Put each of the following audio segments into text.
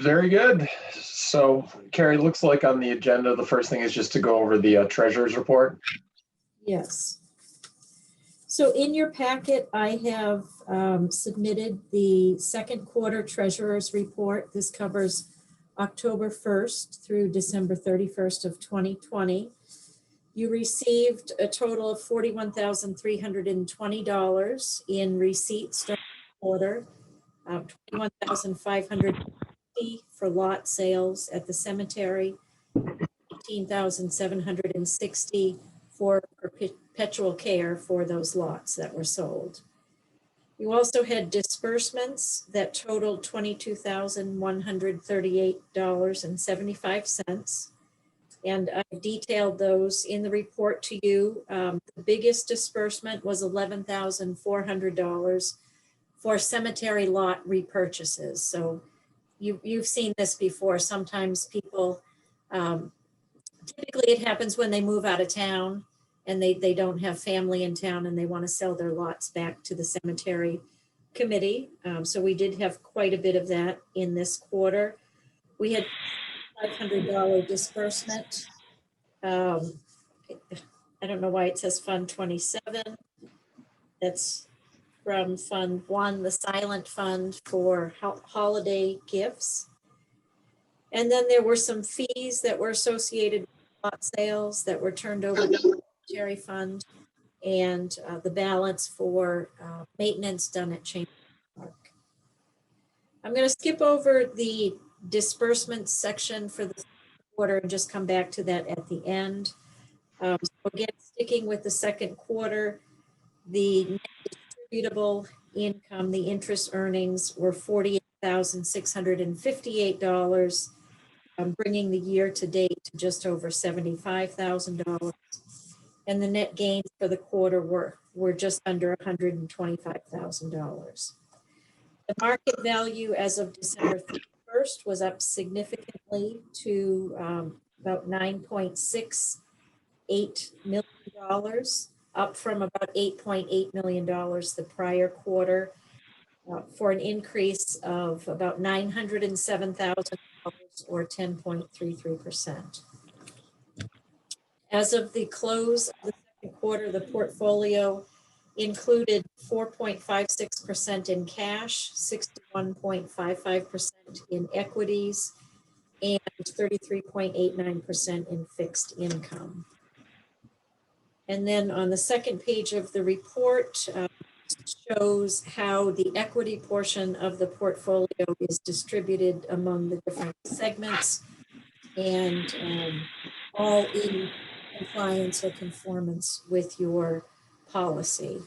Very good. So, Carrie, looks like on the agenda, the first thing is just to go over the treasurer's report. Yes. So in your packet, I have submitted the second quarter treasurer's report. This covers October 1st through December 31st of 2020. You received a total of $41,320 in receipts during the quarter, $21,550 for lot sales at the cemetery, $18,760 for perpetual care for those lots that were sold. You also had disbursements that totaled $22,138.75. And I've detailed those in the report to you. The biggest disbursement was $11,400 for cemetery lot repurchases. So you've seen this before. Sometimes people, typically it happens when they move out of town and they don't have family in town and they want to sell their lots back to the cemetery committee. So we did have quite a bit of that in this quarter. We had $500 disbursement. I don't know why it says Fund 27. That's from Fund 1, the Silent Fund for holiday gifts. And then there were some fees that were associated with lot sales that were turned over to the cemetery fund, and the balance for maintenance done at Chamberlain Park. I'm going to skip over the disbursements section for the quarter and just come back to that at the end. So again, sticking with the second quarter, the net distributable income, the interest earnings were $48,658, bringing the year to date to just over $75,000. And the net gains for the quarter were just under $125,000. The market value as of December 31st was up significantly to about $9.68 million, up from about $8.8 million the prior quarter, for an increase of about $907,000 or 10.33%. As of the close of the second quarter, the portfolio included 4.56% in cash, 61.55% in equities, and 33.89% in fixed income. And then on the second page of the report, shows how the equity portion of the portfolio is distributed among the different segments, and all in compliance or conformance with your policy.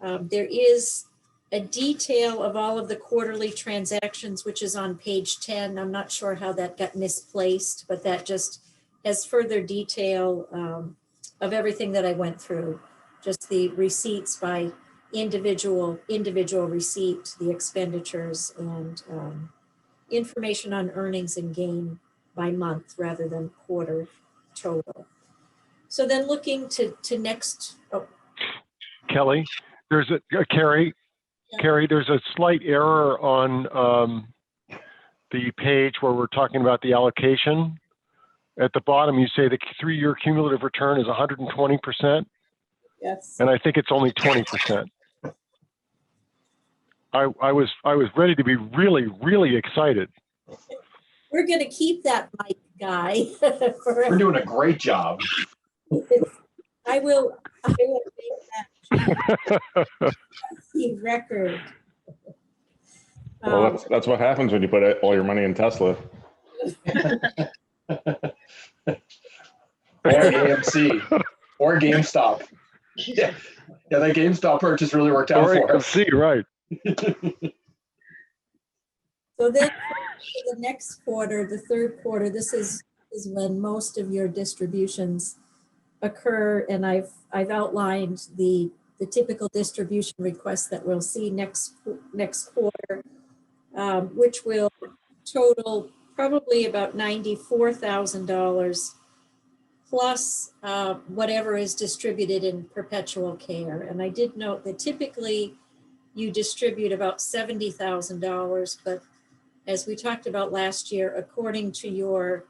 There is a detail of all of the quarterly transactions, which is on page 10. I'm not sure how that got misplaced, but that just has further detail of everything that I went through. Just the receipts by individual receipt, the expenditures, and information on earnings and gain by month rather than quarter total. So then looking to next. Oh. Kelly, there's a Carrie, there's a slight error on the page where we're talking about the allocation. At the bottom, you say the 3-year cumulative return is 120%. Yes. And I think it's only 20%. I was ready to be really, really excited. We're going to keep that mic guy. We're doing a great job. I will make that the record. Well, that's what happens when you put all your money in Tesla. Or AMC or GameStop. Yeah, that GameStop purchase really worked out for us. AMC, right. So then for the next quarter, the third quarter, this is when most of your distributions occur, and I've outlined the typical distribution requests that we'll see next quarter, which will total probably about $94,000 plus whatever is distributed in perpetual care. And I did note that typically you distribute about $70,000, but as we talked about last year, according to your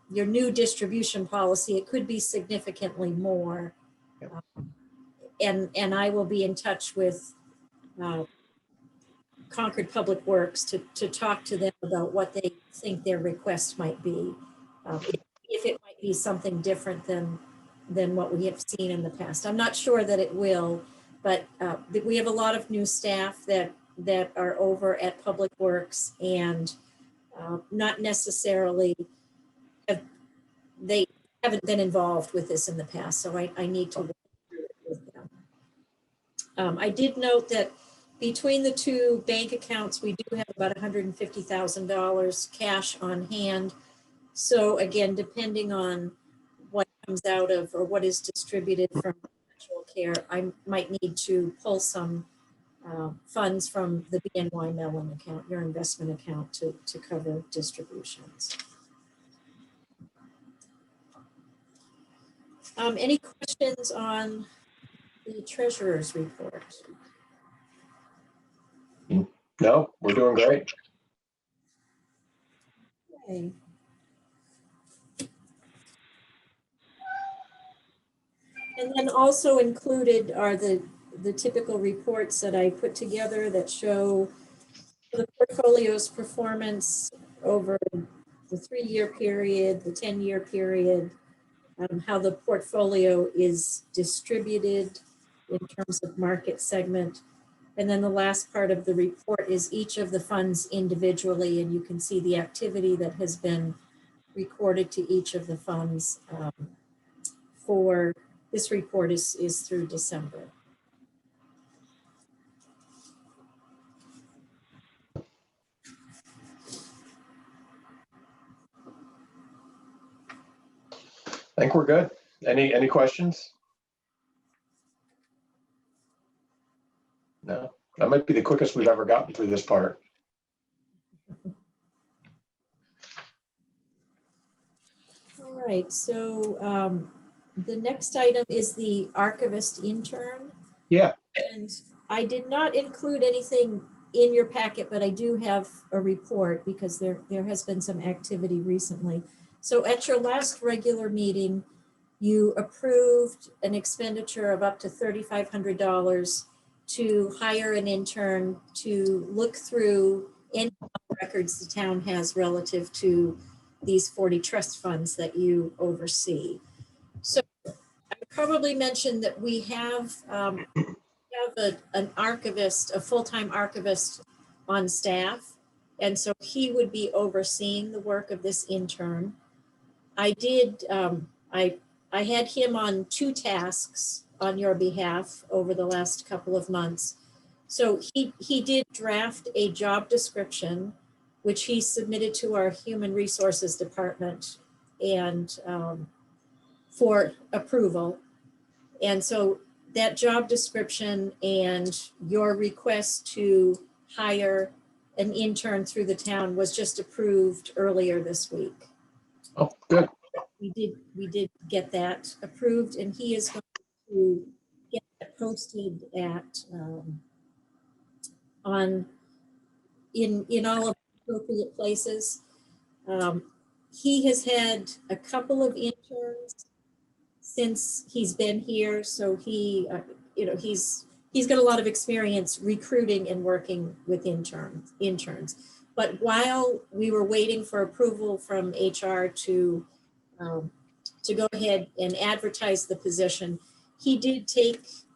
new distribution policy, it could be significantly more. And I will be in touch with Concord Public Works to talk to them about what they think their request might be. If it might be something different than what we have seen in the past. I'm not sure that it will, but we have a lot of new staff that are over at Public Works, and not necessarily they haven't been involved with this in the past, so I need to work through it with them. I did note that between the two bank accounts, we do have about $150,000 cash on hand. So again, depending on what comes out of or what is distributed from perpetual care, I might need to pull some funds from the BNY Mellon account, your investment account, to cover distributions. Any questions on the treasurer's report? No, we're doing great. Okay. And then also included are the typical reports that I put together that show the portfolio's performance over the 3-year period, the 10-year period, how the portfolio is distributed in terms of market segment. And then the last part of the report is each of the funds individually, and you can see the activity that has been recorded to each of the funds for this report is through December. I think we're good. Any questions? No, that might be the quickest we've ever gotten through this part. All right, so the next item is the Archivist Intern. Yeah. And I did not include anything in your packet, but I do have a report because there has been some activity recently. So at your last regular meeting, you approved an expenditure of up to $3,500 to hire an intern to look through any records the town has relative to these 40 trust funds that you oversee. So I probably mentioned that we have an archivist, a full-time archivist on staff. And so he would be overseeing the work of this intern. I did, I had him on 2 tasks on your behalf over the last couple of months. So he did draft a job description, which he submitted to our Human Resources Department and for approval. And so that job description and your request to hire an intern through the town was just approved earlier this week. Oh, good. We did get that approved, and he is going to get that posted at in all appropriate places. He has had a couple of interns since he's been here, so he he's got a lot of experience recruiting and working with interns. But while we were waiting for approval from HR to go ahead and advertise the position, he did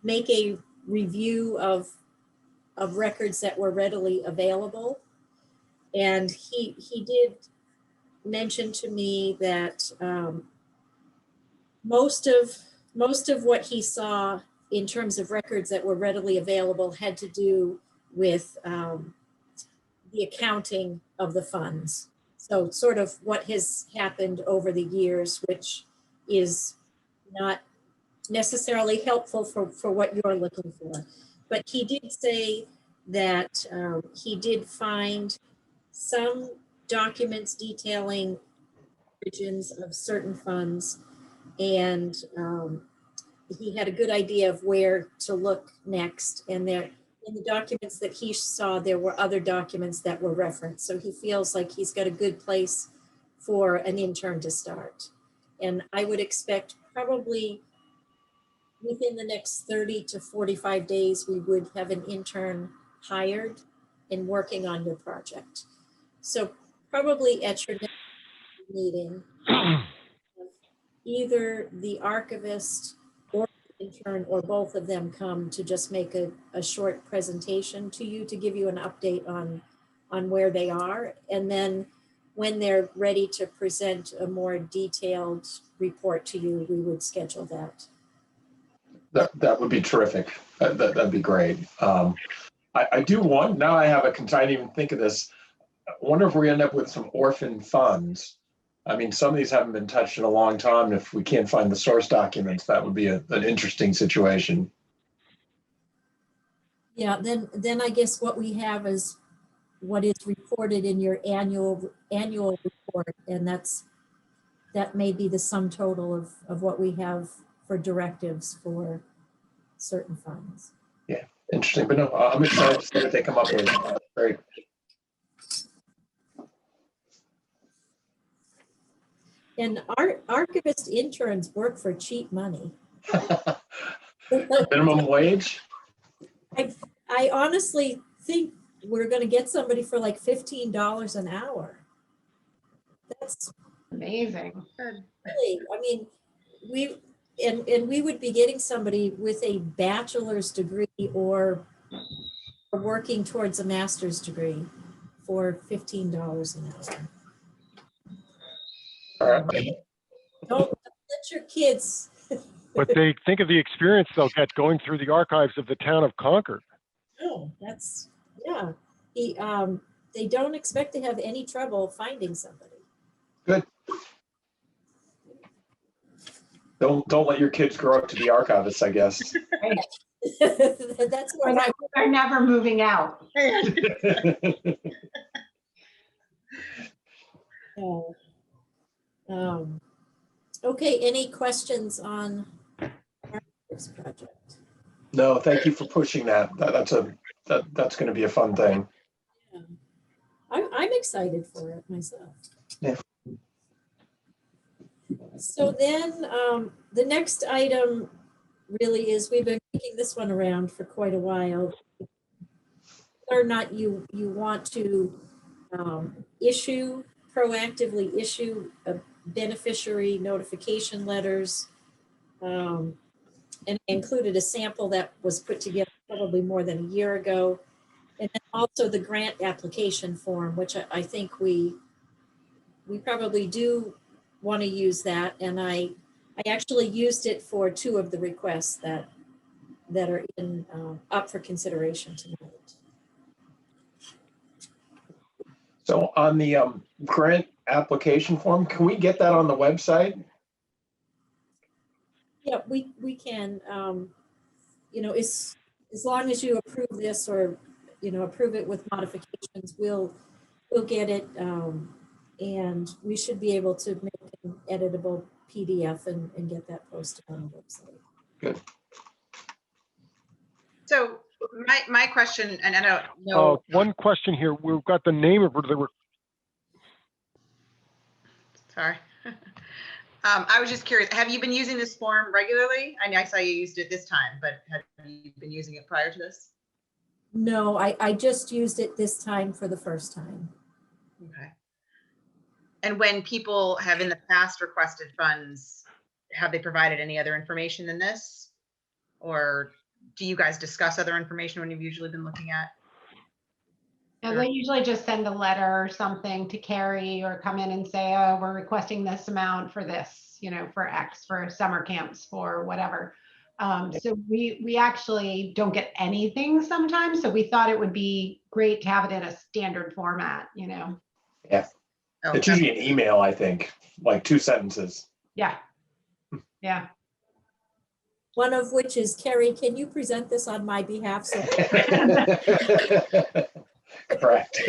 make a review of records that were readily available. And he did mention to me that most of what he saw in terms of records that were readily available had to do with the accounting of the funds. So sort of what has happened over the years, which is not necessarily helpful for what you're looking for. But he did say that he did find some documents detailing origins of certain funds, and he had a good idea of where to look next, and in the documents that he saw, there were other documents that were referenced. So he feels like he's got a good place for an intern to start. And I would expect probably within the next 30 to 45 days, we would have an intern hired and working on your project. So probably at your next meeting, either the archivist or the intern or both of them come to just make a short presentation to you to give you an update on where they are. And then when they're ready to present a more detailed report to you, we would schedule that. That would be terrific. That'd be great. I do want, now I have I didn't even think of this. I wonder if we end up with some orphan funds. I mean, some of these haven't been touched in a long time. If we can't find the source documents, that would be an interesting situation. Yeah, then I guess what we have is what is reported in your annual report, and that may be the sum total of what we have for directives for certain funds. Yeah, interesting. But no, I'm excited to see what they come up with. Great. And archivist interns work for cheap money. Minimum wage? I honestly think we're going to get somebody for like $15 an hour. That's amazing. really, I mean, and we would be getting somebody with a bachelor's degree or working towards a master's degree for $15 an hour. All right. Don't let your kids. But they think of the experience they'll get going through the archives of the town of Concord. Oh, that's, yeah. They don't expect to have any trouble finding somebody. Good. Don't let your kids grow up to be archivists, I guess. Right. That's where they're never moving out. Okay, any questions on this project? No, thank you for pushing that. That's going to be a fun thing. Yeah. I'm excited for it myself. Yeah. So then the next item really is, we've been kicking this one around for quite a while. Whether or not you want to proactively issue a beneficiary notification letters. And I included a sample that was put together probably more than a year ago. And then also the grant application form, which I think we probably do want to use that. And I actually used it for 2 of the requests that are up for consideration tonight. So on the grant application form, can we get that on the website? Yeah, we can, as long as you approve this or, approve it with modifications, we'll get it. And we should be able to make an editable PDF and get that posted on the website. Good. So my question, and I don't know. One question here. We've got the name of the. Sorry. I was just curious, have you been using this form regularly? I mean, I saw you used it this time, but have you been using it prior to this? No, I just used it this time for the first time. Okay. And when people have in the past requested funds, have they provided any other information than this? Or do you guys discuss other information when you've usually been looking at? Yeah, they usually just send a letter or something to Carrie or come in and say, oh, we're requesting this amount for this, for X, for summer camps, for whatever. So we actually don't get anything sometimes. So we thought it would be great to have it in a standard format, Yeah. Oh, It's usually an email, I think, like 2 sentences. Yeah. Yeah. One of which is, Carrie, can you present this on my behalf? So Correct.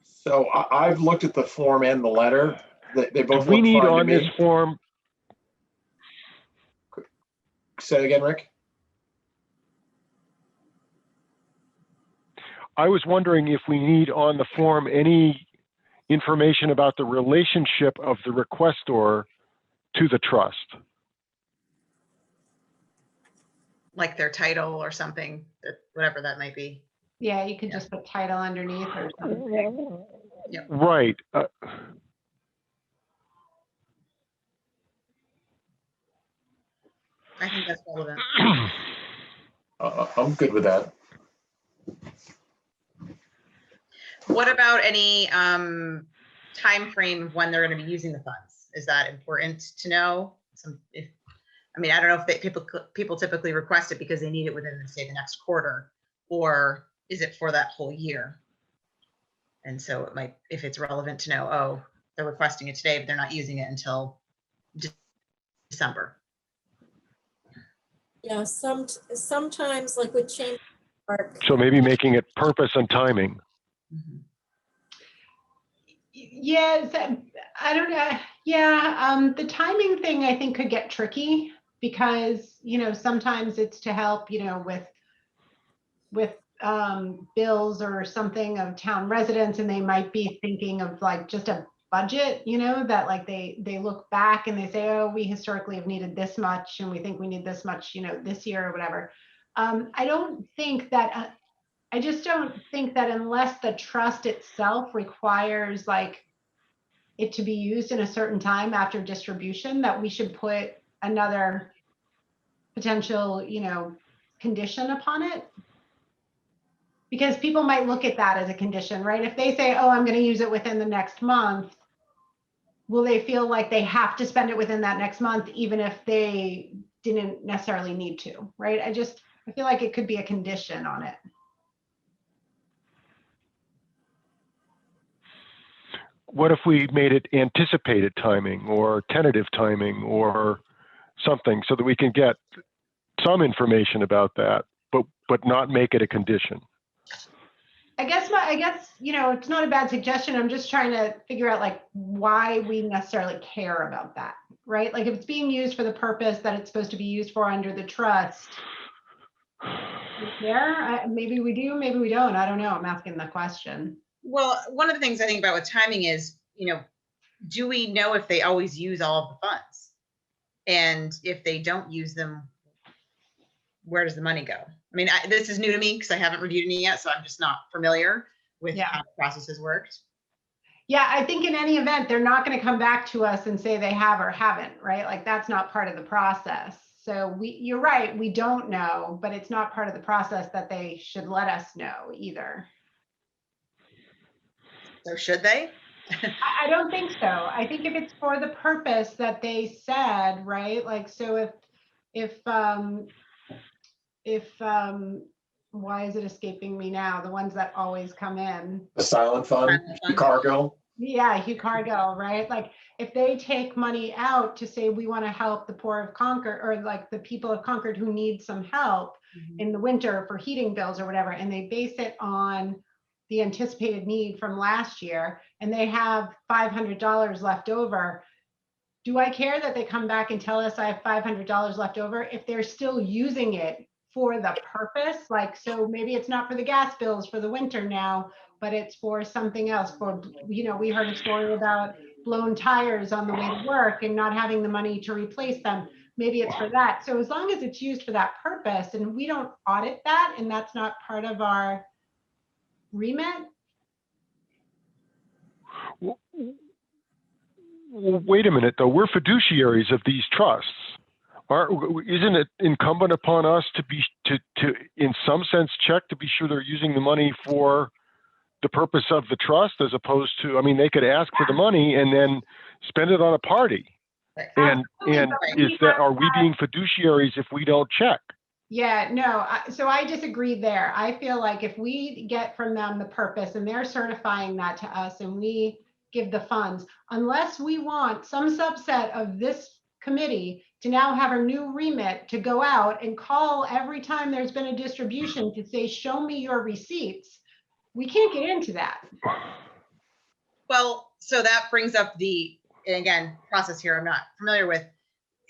So I've looked at the form and the letter. They both We look need fine to on this me. form. Say it again, Rick. I was wondering if we need on the form any information about the relationship of the requestor to the trust. Like their title or something, whatever that might be. Yeah, you could just put title underneath or something. Right. I think that's relevant. I'm good with that. What about any time frame of when they're going to be using the funds? Is that important to know? I mean, I don't know if people typically request it because they need it within, say, the next quarter, or is it for that whole year? And so it might, if it's relevant to know, oh, they're requesting it today, but they're not using it until December. Yeah, sometimes like with Chamberlain Park, So maybe making it purpose and timing. Mhm. Yeah, I don't know. Yeah, the timing thing I think could get tricky because, sometimes it's to help, with bills or something of town residents, and they might be thinking of like just a budget, that like they look back and they say, oh, we historically have needed this much and we think we need this much, this year or whatever. I just don't think that unless the trust itself requires like it to be used in a certain time after distribution, that we should put another potential, condition upon it. Because people might look at that as a condition, right? If they say, oh, I'm going to use it within the next month, will they feel like they have to spend it within that next month, even if they didn't necessarily need to, right? I feel like it could be a condition on it. What if we made it anticipated timing or tentative timing or something so that we can get some information about that, but not make it a condition? I guess, it's not a bad suggestion. I'm just trying to figure out like why we necessarily care about that, right? Like if it's being used for the purpose that it's supposed to be used for under the trust, maybe we do, maybe we don't. I don't know. I'm asking the question. Well, one of the things I think about with timing is, do we know if they always use all of the funds? And if they don't use them, where does the money go? I mean, this is new to me because I haven't reviewed any yet, so I'm just not familiar with how the process has worked. Yeah, I think in any event, they're not going to come back to us and say they have or haven't, right? Like that's not part of the process. So you're right, we don't know, but it's not part of the process that they should let us know either. So should they? I don't think so. I think if it's for the purpose that they said, right? Like, so if why is it escaping me now? The ones that always come in. The silent fund, cargo. Yeah, Hugh Cargill, right? Like if they take money out to say we want to help the poor of Concord, or like the people of Concord who need some help in the winter for heating bills or whatever, and they base it on the anticipated need from last year, and they have $500 left over, do I care that they come back and tell us I have $500 left over if they're still using it for the purpose? Like, so maybe it's not for the gas bills for the winter now, but it's for something else. For, we heard a story about blown tires on the way to work and not having the money to replace them. Maybe it's for that. So as long as it's used for that purpose and we don't audit that, and that's not part of our remit. Well, wait a minute, though. We're fiduciaries of these trusts. Isn't it incumbent upon us to in some sense check to be sure they're using the money for the purpose of the trust, as opposed to, I mean, they could ask for the money and then spend it on a party. And are we being fiduciaries if we don't check? Yeah, no, so I disagree there. I feel like if we get from them the purpose and they're certifying that to us and we give the funds, unless we want some subset of this committee to now have a new remit to go out and call every time there's been a distribution to say, show me your receipts, we can't get into that. Well, so that brings up the, and again, process here I'm not familiar with.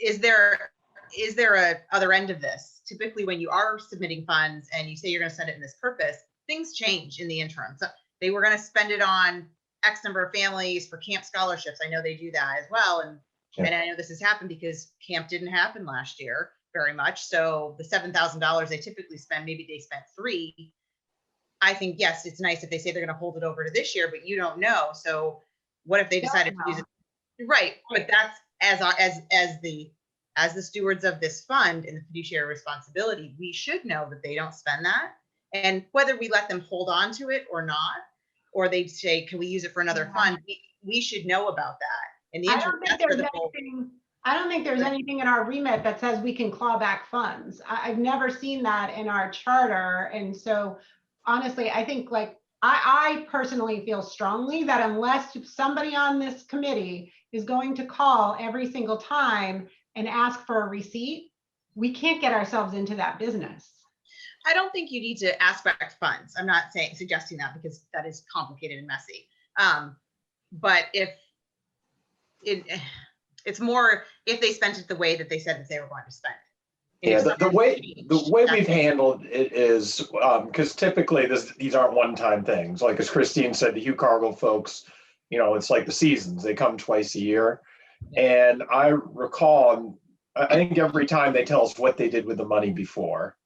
Is there is there a other end of this? Typically, when you are submitting funds and you say you're going to send it in this purpose, things change in the interim. So they were going to spend it on X number of families for camp scholarships. I know they do that as well. And I know this has happened because camp didn't happen last year very much. So the $7,000 they typically spend, maybe they spent $3,000. I think, yes, it's nice if they say they're going to hold it over to this year, but you don't know. So what if they decided to use it? Right. But that's as the stewards of this fund and the fiduciary responsibility, we should know that they don't spend that. And whether we let them hold on to it or not, or they say, can we use it for another fund? We should know about that. And the interim, I don't think there's anything in our remit that says we can claw back funds. I've never seen that in our charter. And so honestly, I think like, I personally feel strongly that unless somebody on this committee is going to call every single time and ask for a receipt, we can't get ourselves into that business. I don't think you need to ask back funds. I'm not suggesting that because that is complicated and messy. But if it's more if they spent it the way that they said that they were going to spend it. Yeah, the way we've handled it is because typically these aren't one-time things. Like as Christine said, the Hugh Cargill folks, it's like the seasons. They come twice a year. And I recall, I think every time they tell us what they did with the money before.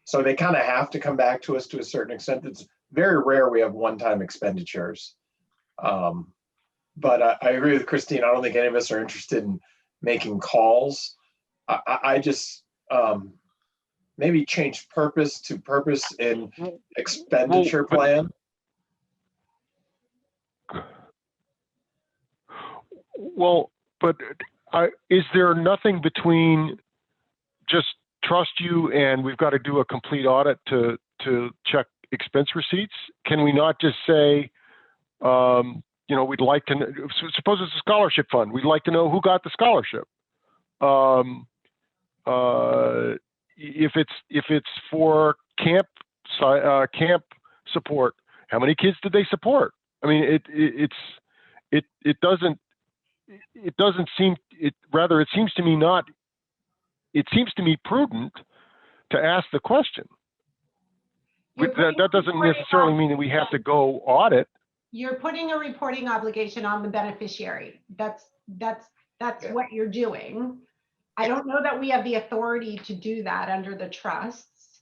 So they kind of have to come back to us to a certain extent. It's very rare we have one-time expenditures. But I agree with Christine. I don't think any of us are interested in making calls. I just maybe change purpose to purpose in expenditure plan. Well, but is there nothing between just trust you and we've got to do a complete audit to check expense receipts? Can we not just say, we'd like to know, suppose it's a scholarship fund, we'd like to know who got the scholarship. If it's for camp support, how many kids did they support? I mean, it seems to me prudent to ask the question. That doesn't necessarily mean that we have to go audit. You're putting a reporting obligation on the beneficiary. That's what you're doing. I don't know that we have the authority to do that under the trusts.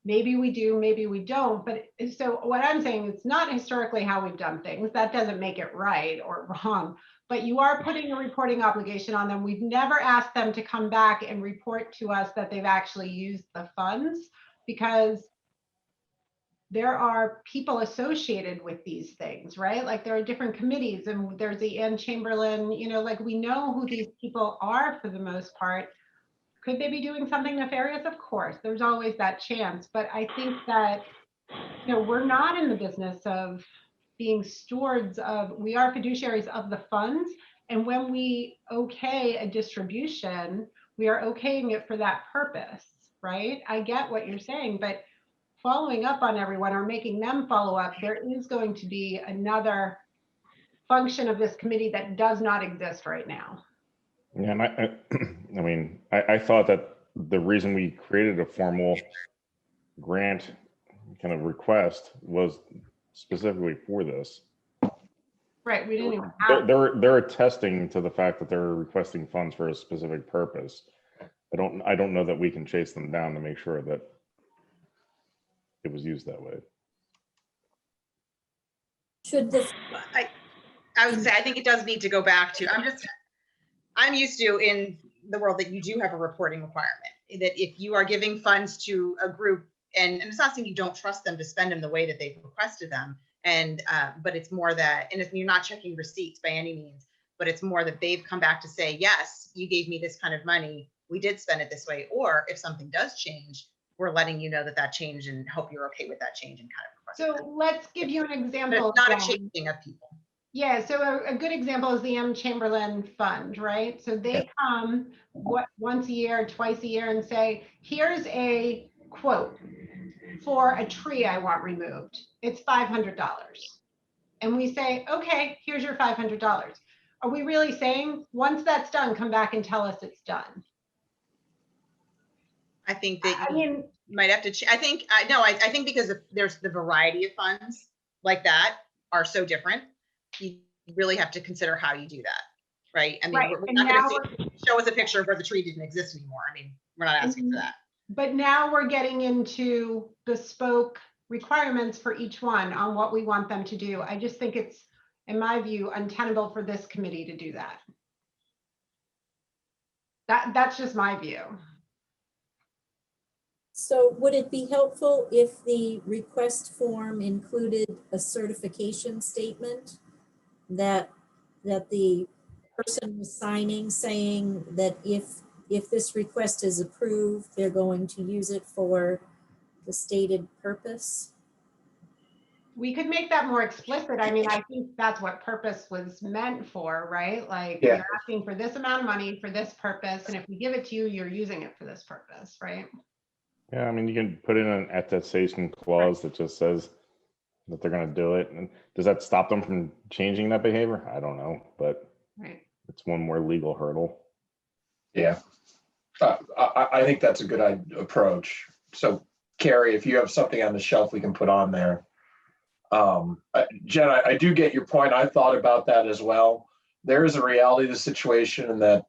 Maybe we do, maybe we don't. But so what I'm saying, it's not historically how we've done things. That doesn't make it right or wrong. But you are putting a reporting obligation on them. We've never asked them to come back and report to us that they've actually used the funds, because there are people associated with these things, right? Like there are different committees, and there's the Chamberlain, like we know who these people are for the most part. Could they be doing something nefarious? Of course, there's always that chance. But I think that, we're not in the business of being stewards we are fiduciaries of the funds. And when we okay a distribution, we are okaying it for that purpose, right? I get what you're saying, but following up on everyone or making them follow up, there is going to be another function of this committee that does not exist right now. Yeah, and I thought that the reason we created a formal grant kind of request was specifically for this. Right, we didn't even have. They're attesting to the fact that they're requesting funds for a specific purpose. I don't know that we can chase them down to make sure that it was used that way. Should this? I would say I think it does need to go back to. I'm used to in the world that you do have a reporting requirement. That if you are giving funds to a group, and it's not saying you don't trust them to spend them the way that they've requested them, but it's more that, and if you're not checking receipts by any means, but it's more that they've come back to say, yes, you gave me this kind of money, we did spend it this way, or if something does change, we're letting you know that changed and hope you're okay with that change and kind of. So let's give you an example. But it's not a changing of people. Yeah, so a good example is the Chamberlain fund, right? So they come once a year, twice a year and say, here's a quote for a tree I want removed. It's $500. And we say, okay, here's your $500. Are we really saying once that's done, come back and tell us it's done? I think that I you mean, might have to, I think, no, I think because there's the variety of funds like that are so different, you really have to consider how you do that, right? I mean, right, we're and not now gonna show us a picture of where the tree didn't exist anymore. I mean, we're not asking for that. but now we're getting into bespoke requirements for each one on what we want them to do. I just think it's, in my view, untenable for this committee to do that. That's just my view. So would it be helpful if the request form included a certification statement that the person was signing, saying that if this request is approved, they're going to use it for the stated purpose? We could make that more explicit. I mean, I think that's what purpose was meant for, right? Like, Yeah. you're asking for this amount of money for this purpose, and if we give it to you, you're using it for this purpose, right? Yeah, I mean, you can put in an attestation clause that just says that they're going to do it. And does that stop them from changing that behavior? I don't know, but Right. it's one more legal hurdle. Yeah. I think that's a good approach. So Carrie, if you have something on the shelf we can put on there. Jen, I do get your point. I thought about that as well. There is a reality of the situation in that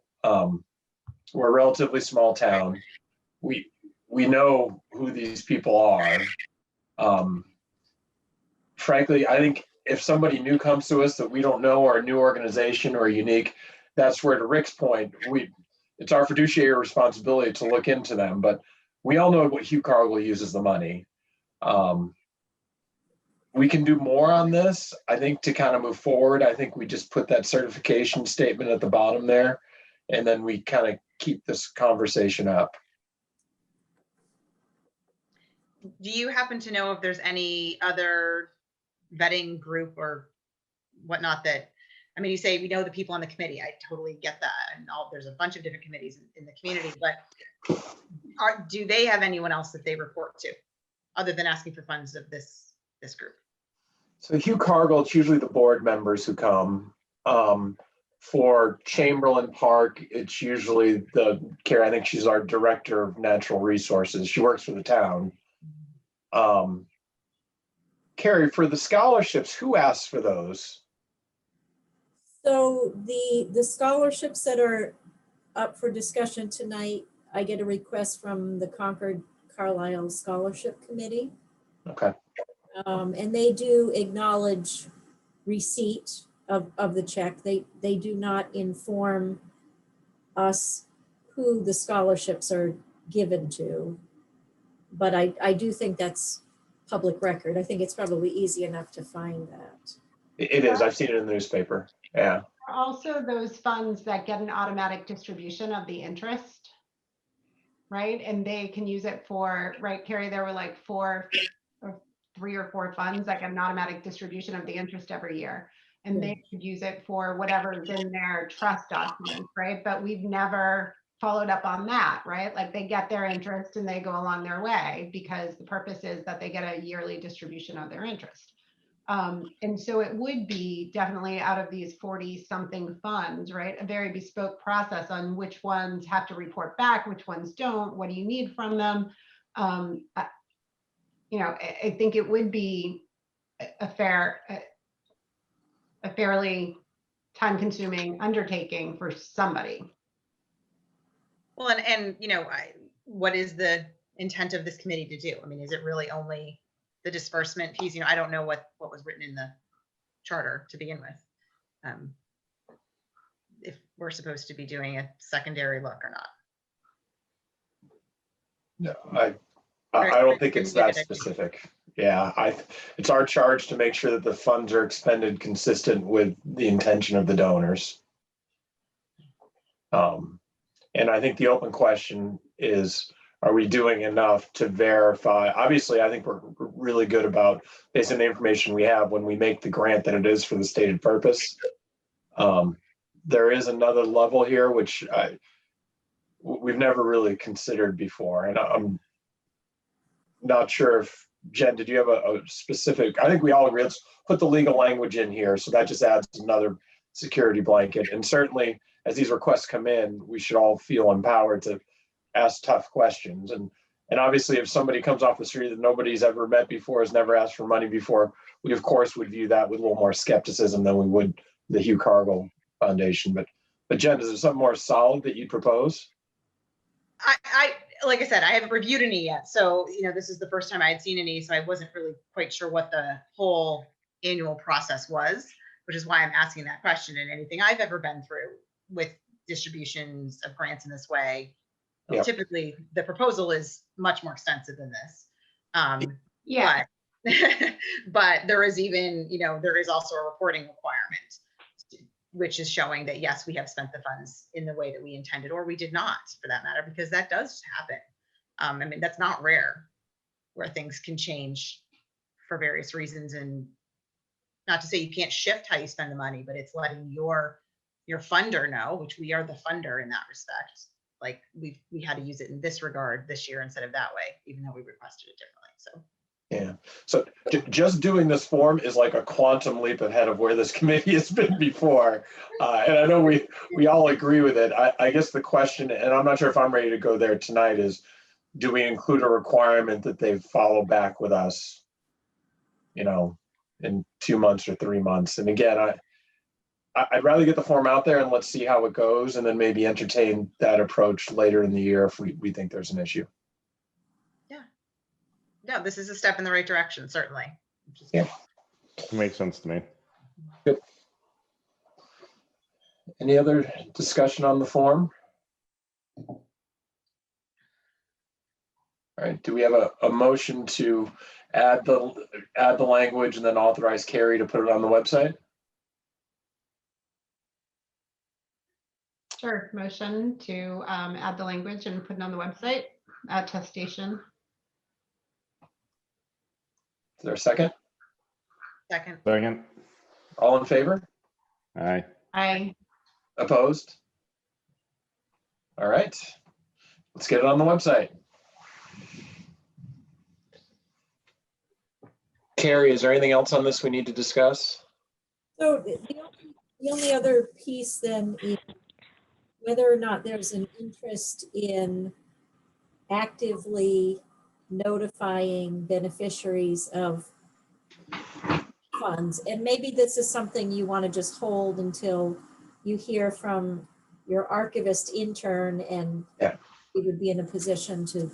we're a relatively small town. We know who these people are. Frankly, I think if somebody new comes to us that we don't know, or a new organization or unique, that's where, to Rick's point, it's our fiduciary responsibility to look into them. But we all know what Hugh Cargill uses the money. We can do more on this, I think, to kind of move forward. I think we just put that certification statement at the bottom there, and then we kind of keep this conversation up. Do you happen to know if there's any other vetting group or whatnot that, I mean, you say we know the people on the committee. I totally get that. And there's a bunch of different committees in the community, but do they have anyone else that they report to other than asking for funds of this group? So Hugh Cargill, it's usually the board members who come. For Chamberlain Park, it's usually Carrie, I think she's our director of natural resources. She works for the town. Carrie, for the scholarships, who asks for those? So the scholarships that are up for discussion tonight, I get a request from the Concord Carlisle Scholarship Committee. Okay. And they do acknowledge receipt of the check. They do not inform us who the scholarships are given to. But I do think that's public record. I think it's probably easy enough to find that. It is. I've seen it in the newspaper. Yeah. Also, those funds that get an automatic distribution of the interest, right? And they can use it for, right, Carrie, there were like 3 or 4 funds that get an automatic distribution of the interest every year. And they could use it for whatever's in their trust documents, right? But we've never followed up on that, right? Like, they get their interest and they go along their way because the purpose is that they get a yearly distribution of their interest. And so it would be definitely, out of these 40-something funds, right, a very bespoke process on which ones have to report back, which ones don't, what do you need from them? You know, I think it would be a fairly time-consuming undertaking for somebody. Well, and you know, what is the intent of this committee to do? I mean, is it really only the disbursement piece? You know, I don't know what was written in the charter to begin with. If we're supposed to be doing a secondary look or not. No, I don't think it's that specific. Yeah, it's our charge to make sure that the funds are expended consistent with the intention of the donors. And I think the open question is, are we doing enough to verify? Obviously, I think we're really good about, based on the information we have, when we make the grant, that it is for the stated purpose. There is another level here, which we've never really considered before. And I'm not sure if, Jen, did you have a specific, I think we all agree, let's put the legal language in here. So that just adds another security blanket. And certainly, as these requests come in, we should all feel empowered to ask tough questions. And obviously, if somebody comes off the street that nobody's ever met before, has never asked for money before, we of course would view that with a little more skepticism than we would the Hugh Cargill Foundation. But Jen, is there something more solid that you'd propose? I like I said, I haven't reviewed any yet. So, this is the first time I had seen any, so I wasn't really quite sure what the whole annual process was, which is why I'm asking that question. And anything I've ever been through with distributions of grants in this way, Yep. typically the proposal is much more extensive than this. Yeah. But there is even, there is also a reporting requirement, which is showing that, yes, we have spent the funds in the way that we intended, or we did not, for that matter, because that does happen. I mean, that's not rare, where things can change for various reasons. And not to say you can't shift how you spend the money, but it's letting your funder know, which we are the funder in that respect. Like we had to use it in this regard this year instead of that way, even though we requested it differently. So. Yeah. So just doing this form is like a quantum leap ahead of where this committee has been before. And I know we all agree with it. I guess the question, and I'm not sure if I'm ready to go there tonight, is do we include a requirement that they follow back with us, in 2 months or 3 months? And again, I'd rather get the form out there and let's see how it goes, and then maybe entertain that approach later in the year if we think there's an issue. No, this is a step in the right direction, certainly. Yeah. It makes sense to me. Good. Any other discussion on the form? All right, do we have a motion to add the language and then authorize Carrie to put it on the website? Sure. Motion to add the language and put it on the website, attestation. Is there a second? Second. All in favor? Aye. Aye. Opposed? All right, let's get it on the website. Carrie, is there anything else on this we need to discuss? So the only other piece then is whether or not there's an interest in actively notifying beneficiaries of funds. And maybe this is something you want to just hold until you hear from your archivist intern, and we would be in a position to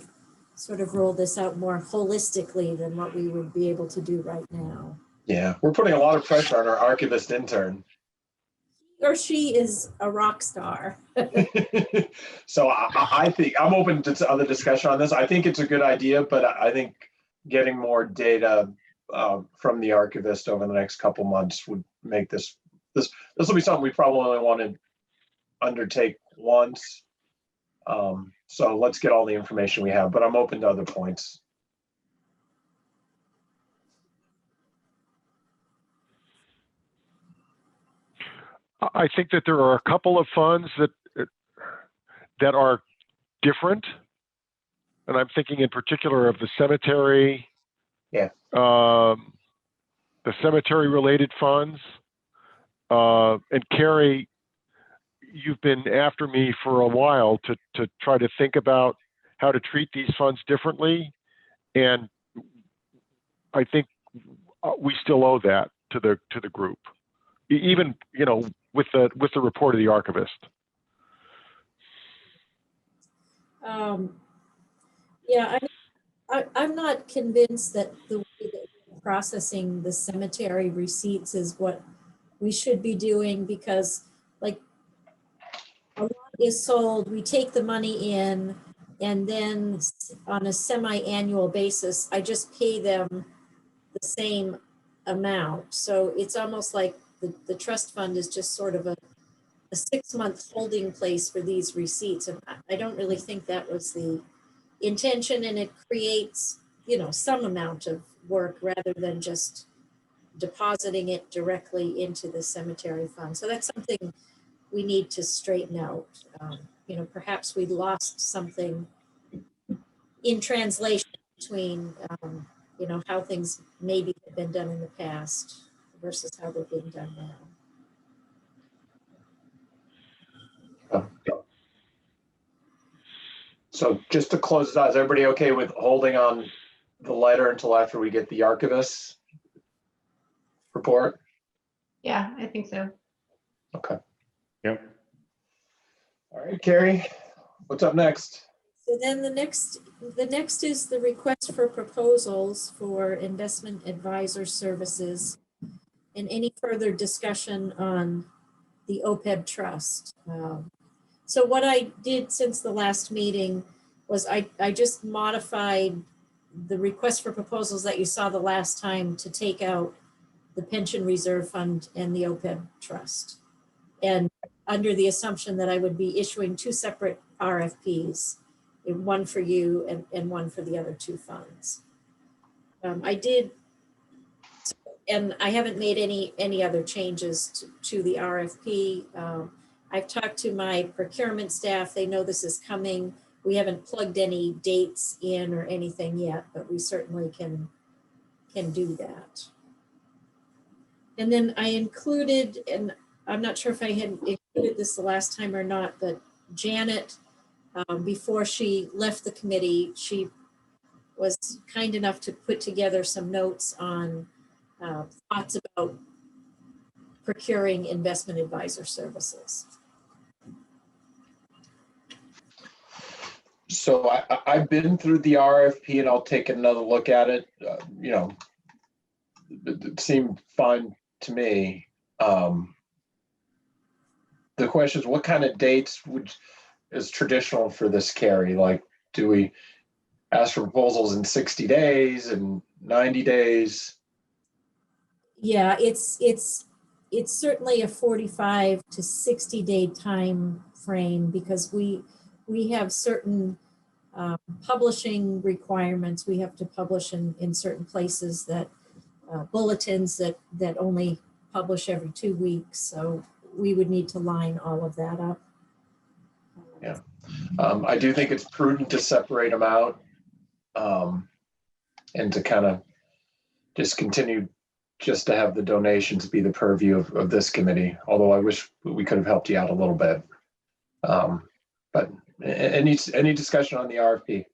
sort of roll this out more holistically than what we would be able to do right now. Yeah, we're putting a lot of pressure on our archivist intern. Or she is a rock star. So I think I'm open to other discussion on this. I think it's a good idea, but I think getting more data from the archivist over the next couple months would make this will be something we probably only want to undertake once. So let's get all the information we have, but I'm open to other points. I think that there are a couple of funds that are different, and I'm thinking in particular of the cemetery. Yeah. The cemetery-related funds. And Carrie, you've been after me for a while to try to think about how to treat these funds differently, and I think we still owe that to the group, even with the report of the archivist. Yeah, I'm not convinced that the way that we're processing the cemetery receipts is what we should be doing, because like a lot is sold, we take the money in, and then on a semi-annual basis, I just pay them the same amount. So it's almost like the trust fund is just sort of a 6-month holding place for these receipts. And I don't really think that was the intention, and it creates, some amount of work rather than just depositing it directly into the cemetery fund. So that's something we need to straighten out. Perhaps we lost something in translation between, how things maybe have been done in the past versus how they're being done now. So just to close it out, is everybody okay with holding on the letter until after we get the archivist report? Yeah, I think so. Okay. Yep. All right, Carrie, what's up next? So then the next is the request for proposals for investment advisor services and any further discussion on the OPEB trust. So what I did since the last meeting was I just modified the request for proposals that you saw the last time to take out the pension reserve fund and the OPEB trust. And under the assumption that I would be issuing two separate RFPs, one for you and one for the other two funds. I did, and I haven't made any other changes to the RFP. I've talked to my procurement staff. They know this is coming. We haven't plugged any dates in or anything yet, but we certainly can do that. And then I included, and I'm not sure if I had included this the last time or not, but Janet, before she left the committee, she was kind enough to put together some notes on thoughts about procuring investment advisor services. So I've been through the RFP and I'll take another look at it. You know, it seemed fine to me. The question is, what kind of dates is traditional for this, Carrie? Like, do we ask for proposals in 60 days and 90 days? Yeah, it's certainly a 45 to 60 day time frame because we have certain publishing requirements. We have to publish in certain places that bulletins that only publish every 2 weeks. So we would need to line all of that up. Yeah, I do think it's prudent to separate them out and to kind of just continue just to have the donations be the purview of this committee. Although I wish we could have helped you out a little bit. But any discussion on the RFP?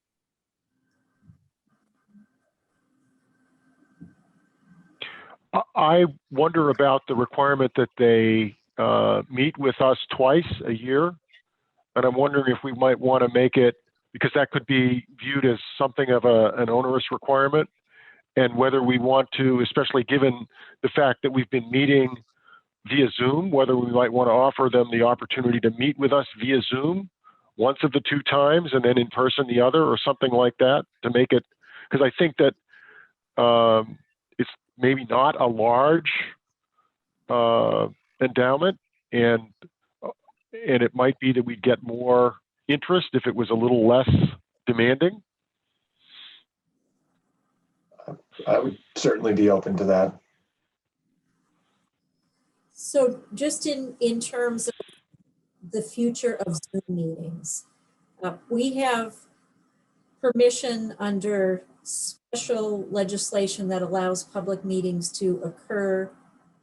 I wonder about the requirement that they meet with us twice a year. And I'm wondering if we might want to make it, because that could be viewed as something of an onerous requirement, and whether we want to, especially given the fact that we've been meeting via Zoom, whether we might want to offer them the opportunity to meet with us via Zoom once of the two times and then in person the other, or something like that, to make it, because I think that it's maybe not a large endowment, and it might be that we'd get more interest if it was a little less demanding. I would certainly be open to that. So just in terms of the future of Zoom meetings, we have permission under special legislation that allows public meetings to occur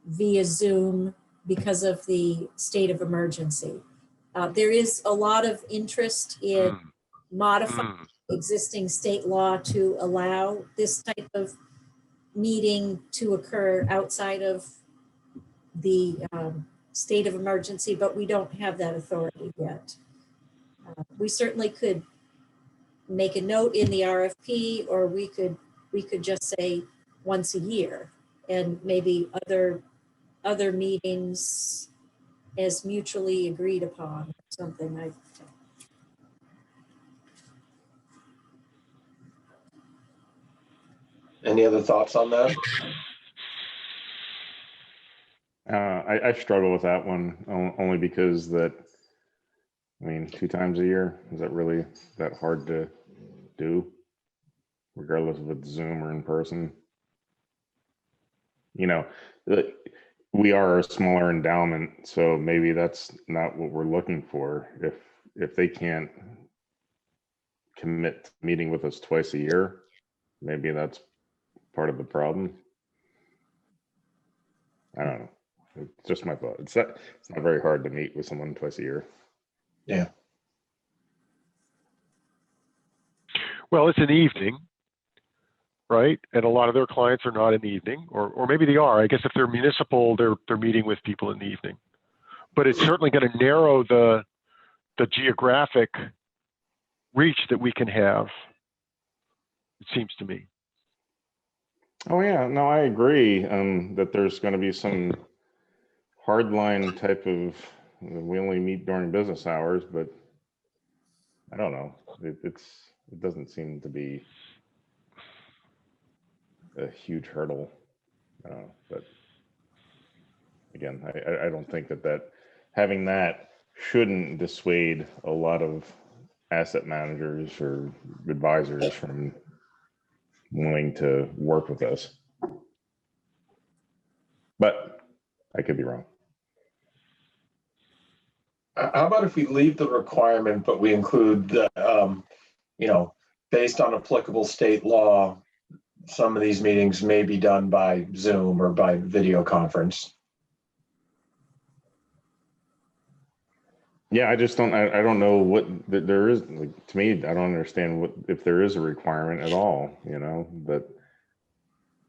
via Zoom because of the state of emergency. There is a lot of interest in modifying existing state law to allow this type of meeting to occur outside of the state of emergency, but we don't have that authority yet. We certainly could make a note in the RFP, or we could just say once a year, and maybe other meetings as mutually agreed upon, something. Any other thoughts on that? I struggle with that one only because that, I mean, 2 times a year, is that really that hard to do, regardless if it's Zoom or in person? You know, we are a smaller endowment, so maybe that's not what we're looking for. If they can't commit to meeting with us twice a year, maybe that's part of the problem. I don't know. It's just my thought. It's not very hard to meet with someone twice a year. Yeah. Well, it's an evening, right? And a lot of their clients are not in the evening, or maybe they are. I guess if they're municipal, they're meeting with people in the evening. But it's certainly going to narrow the geographic reach that we can have, it seems to me. Oh yeah, no, I agree that there's going to be some hardline type of, we only meet during business hours, but I don't know. It doesn't seem to be a huge hurdle. But again, I don't think that having that shouldn't dissuade a lot of asset managers or advisors from wanting to work with us. But I could be wrong. How about if we leave the requirement, but we include the, based on applicable state law, some of these meetings may be done by Zoom or by video conference. Yeah, I just don't. I don't know what there is. Like, to me, I don't understand if there is a requirement at all. That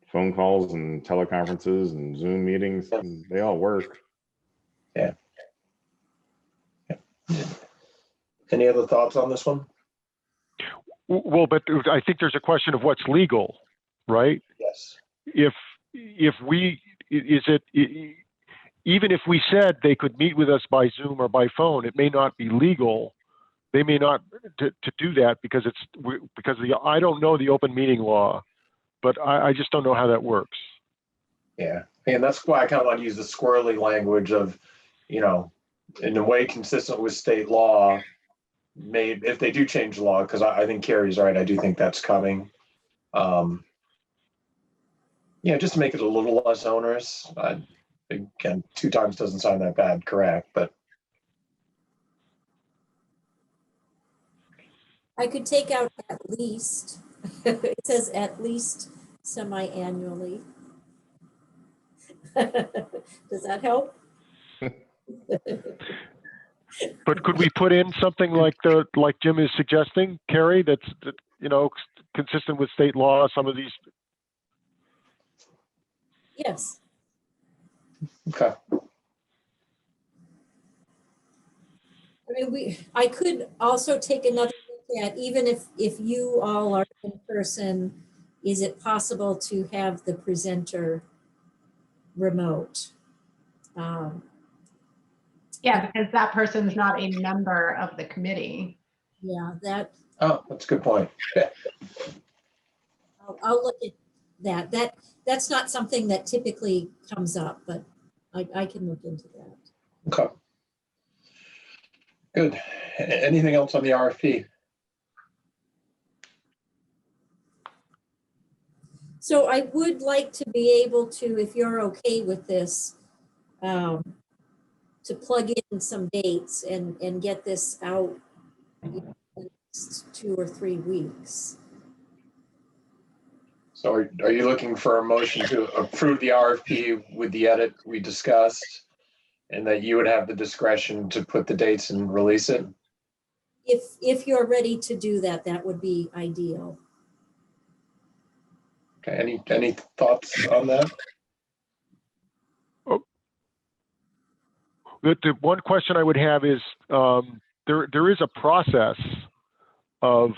phone calls and teleconferences and Zoom meetings, they all work. Yeah. Any other thoughts on this one? Well, but I think there's a question of what's legal, right? Yes. Even if we said they could meet with us by Zoom or by phone, it may not be legal. They may not to do that because I don't know the open meeting law, but I just don't know how that works. Yeah, and that's why I kind of want to use the squirrely language of, in a way consistent with state law. Maybe if they do change the law, because I think Carrie's right. I do think that's coming. Just to make it a little less onerous. Again, 2 times doesn't sound that bad, correct? But I could take out at least. It says at least semi-annually. Does that help? But could we put in something like Jim is suggesting, Carrie, that's consistent with state law? Some of these. Yes. okay. I could also take another look at, even if you all are in person, is it possible to have the presenter remote? Yeah, because that person's not a member of the committee. Yeah, that. Oh, that's a good point. Yeah. I'll look at that. That's not something that typically comes up, but I can look into that. Okay. Good. Anything else on the RFP? So I would like to be able to, if you're okay with this, to plug in some dates and get this out in the next 2 or 3 weeks. So are you looking for a motion to approve the RFP with the edit we discussed, and that you would have the discretion to put the dates and release it? If you're ready to do that, that would be ideal. Okay. Any thoughts on that? The one question I would have is there is a process of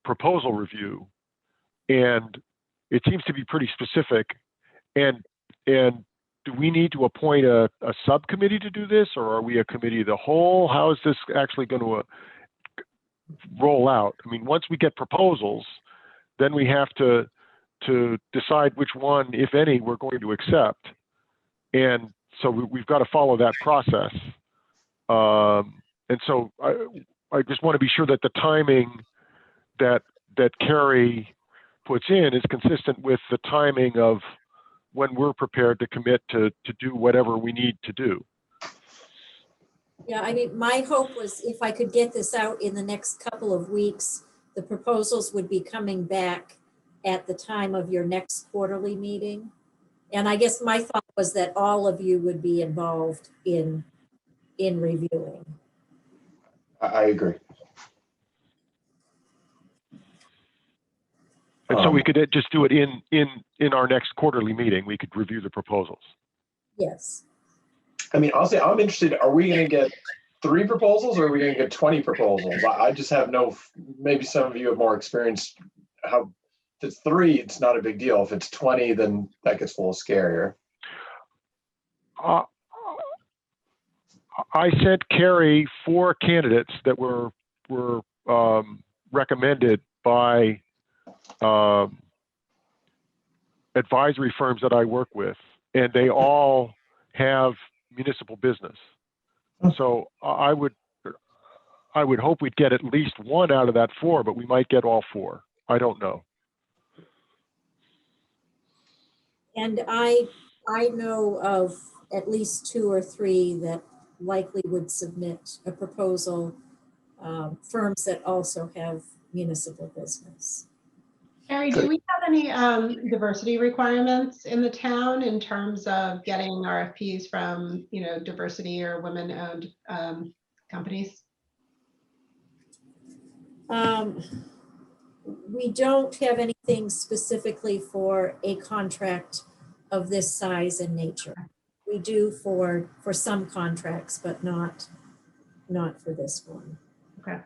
proposal review, and it seems to be pretty specific. And do we need to appoint a subcommittee to do this, or are we a committee of the whole? How is this actually going to roll out? I mean, once we get proposals, then we have to decide which one, if any, we're going to accept. And so we've got to follow that process. And so I just want to be sure that the timing that Carrie puts in is consistent with the timing of when we're prepared to commit to do whatever we need to do. Yeah, I mean, my hope was if I could get this out in the next couple of weeks, the proposals would be coming back at the time of your next quarterly meeting. And I guess my thought was that all of you would be involved in reviewing. I agree. And so we could just do it in our next quarterly meeting. We could review the proposals. Yes. I mean, honestly, I'm interested, are we going to get 3 proposals or are we going to get 20 proposals? I just have maybe some of you have more experience. If it's 3, it's not a big deal. If it's 20, then that gets a little scarier. I sent Carrie 4 candidates that were recommended by advisory firms that I work with, and they all have municipal business. So I would hope we'd get at least 1 out of that 4, but we might get all 4. I don't know. And I know of at least 2 or 3 that likely would submit a proposal, firms that also have municipal business. Carrie, do we have any diversity requirements in the town in terms of getting RFPs from, diversity or women-owned companies? We don't have anything specifically for a contract of this size and nature. We do for some contracts, but not for this one. Okay.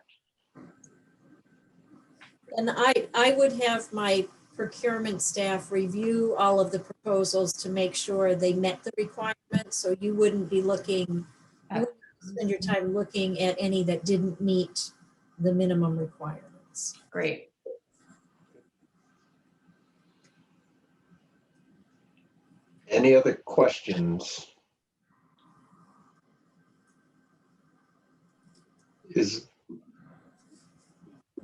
And I would have my procurement staff review all of the proposals to make sure they met the requirements. So you wouldn't be looking, you wouldn't spend your time looking at any that didn't meet the minimum requirements. Great. Any other questions?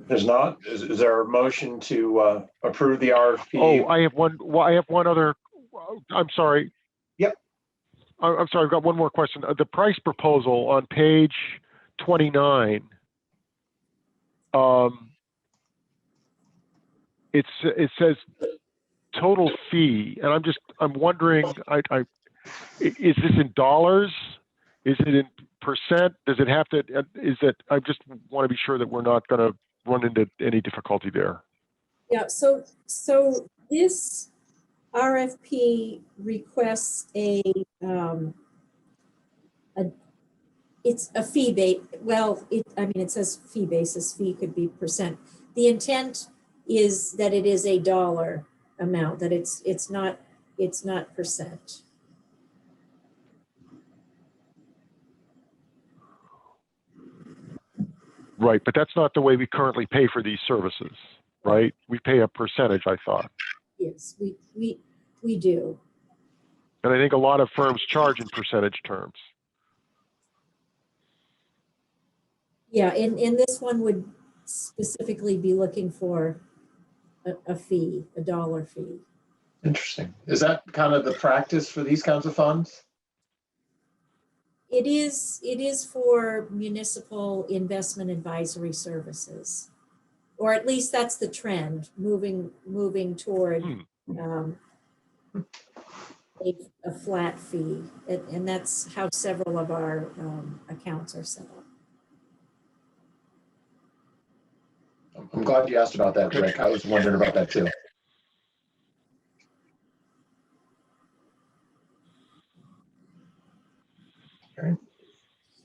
There's not. Is there a motion to approve the RFP? Oh, I have one. Well, I have one other. I'm sorry. Yep. I'm sorry. I've got one more question. The price proposal on page 29. It says total fee, and I'm wondering. Is this in dollars? Is it in percent? Does it have to? Is it? I just want to be sure that we're not going to run into any difficulty there. Yeah, so this RFP requests it's a fee base. Well, it says fee basis. Fee could be percent. The intent is that it is a dollar amount. That it's not percent. Right, but that's not the way we currently pay for these services, right? We pay a percentage, I thought. Yes, we do. And I think a lot of firms charge in percentage terms. Yeah, and this one would specifically be looking for a fee, a dollar fee. Interesting. Is that kind of the practice for these kinds of funds? It is for municipal investment advisory services, or at least that's the trend, moving toward a flat fee, and that's how several of our accounts are set up. I'm glad you asked about that, Rick. I was wondering about that too. Okay.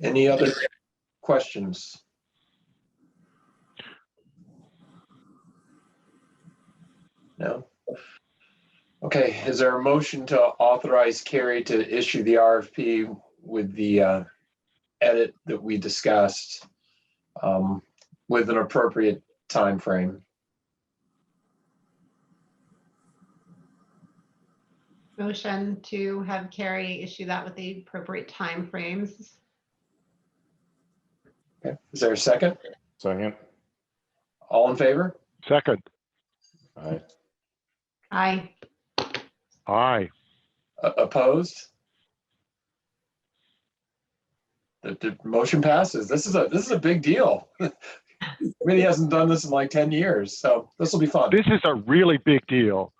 Any other questions? No? Okay, is there a motion to authorize Carrie to issue the RFP with the edit that we discussed with an appropriate time frame? Motion to have Carrie issue that with the appropriate time frames. Okay, is there a second? Second. All in favor? Second. Aye. Aye. Aye. Opposed? The motion passes. This is a big deal. Committee hasn't done this in like 10 years, so this will be fun. This is a really big deal.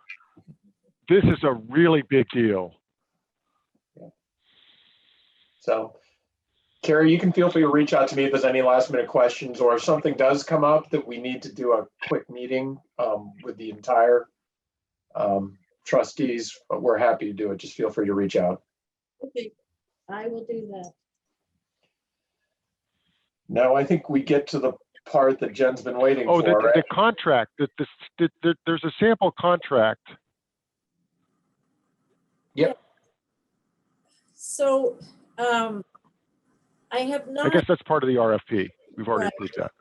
This is a really big deal. So Carrie, you can feel free to reach out to me if there's any last minute questions, or if something does come up that we need to do a quick meeting with the entire trustees, but we're happy to do it. Just feel free to reach out. Okay, I will do that. Now I think we get to the part that Jen's been waiting Oh, for, the right? contract, there's a sample contract. So I have not. I guess that's part of the RFP. We've already Right. approved that.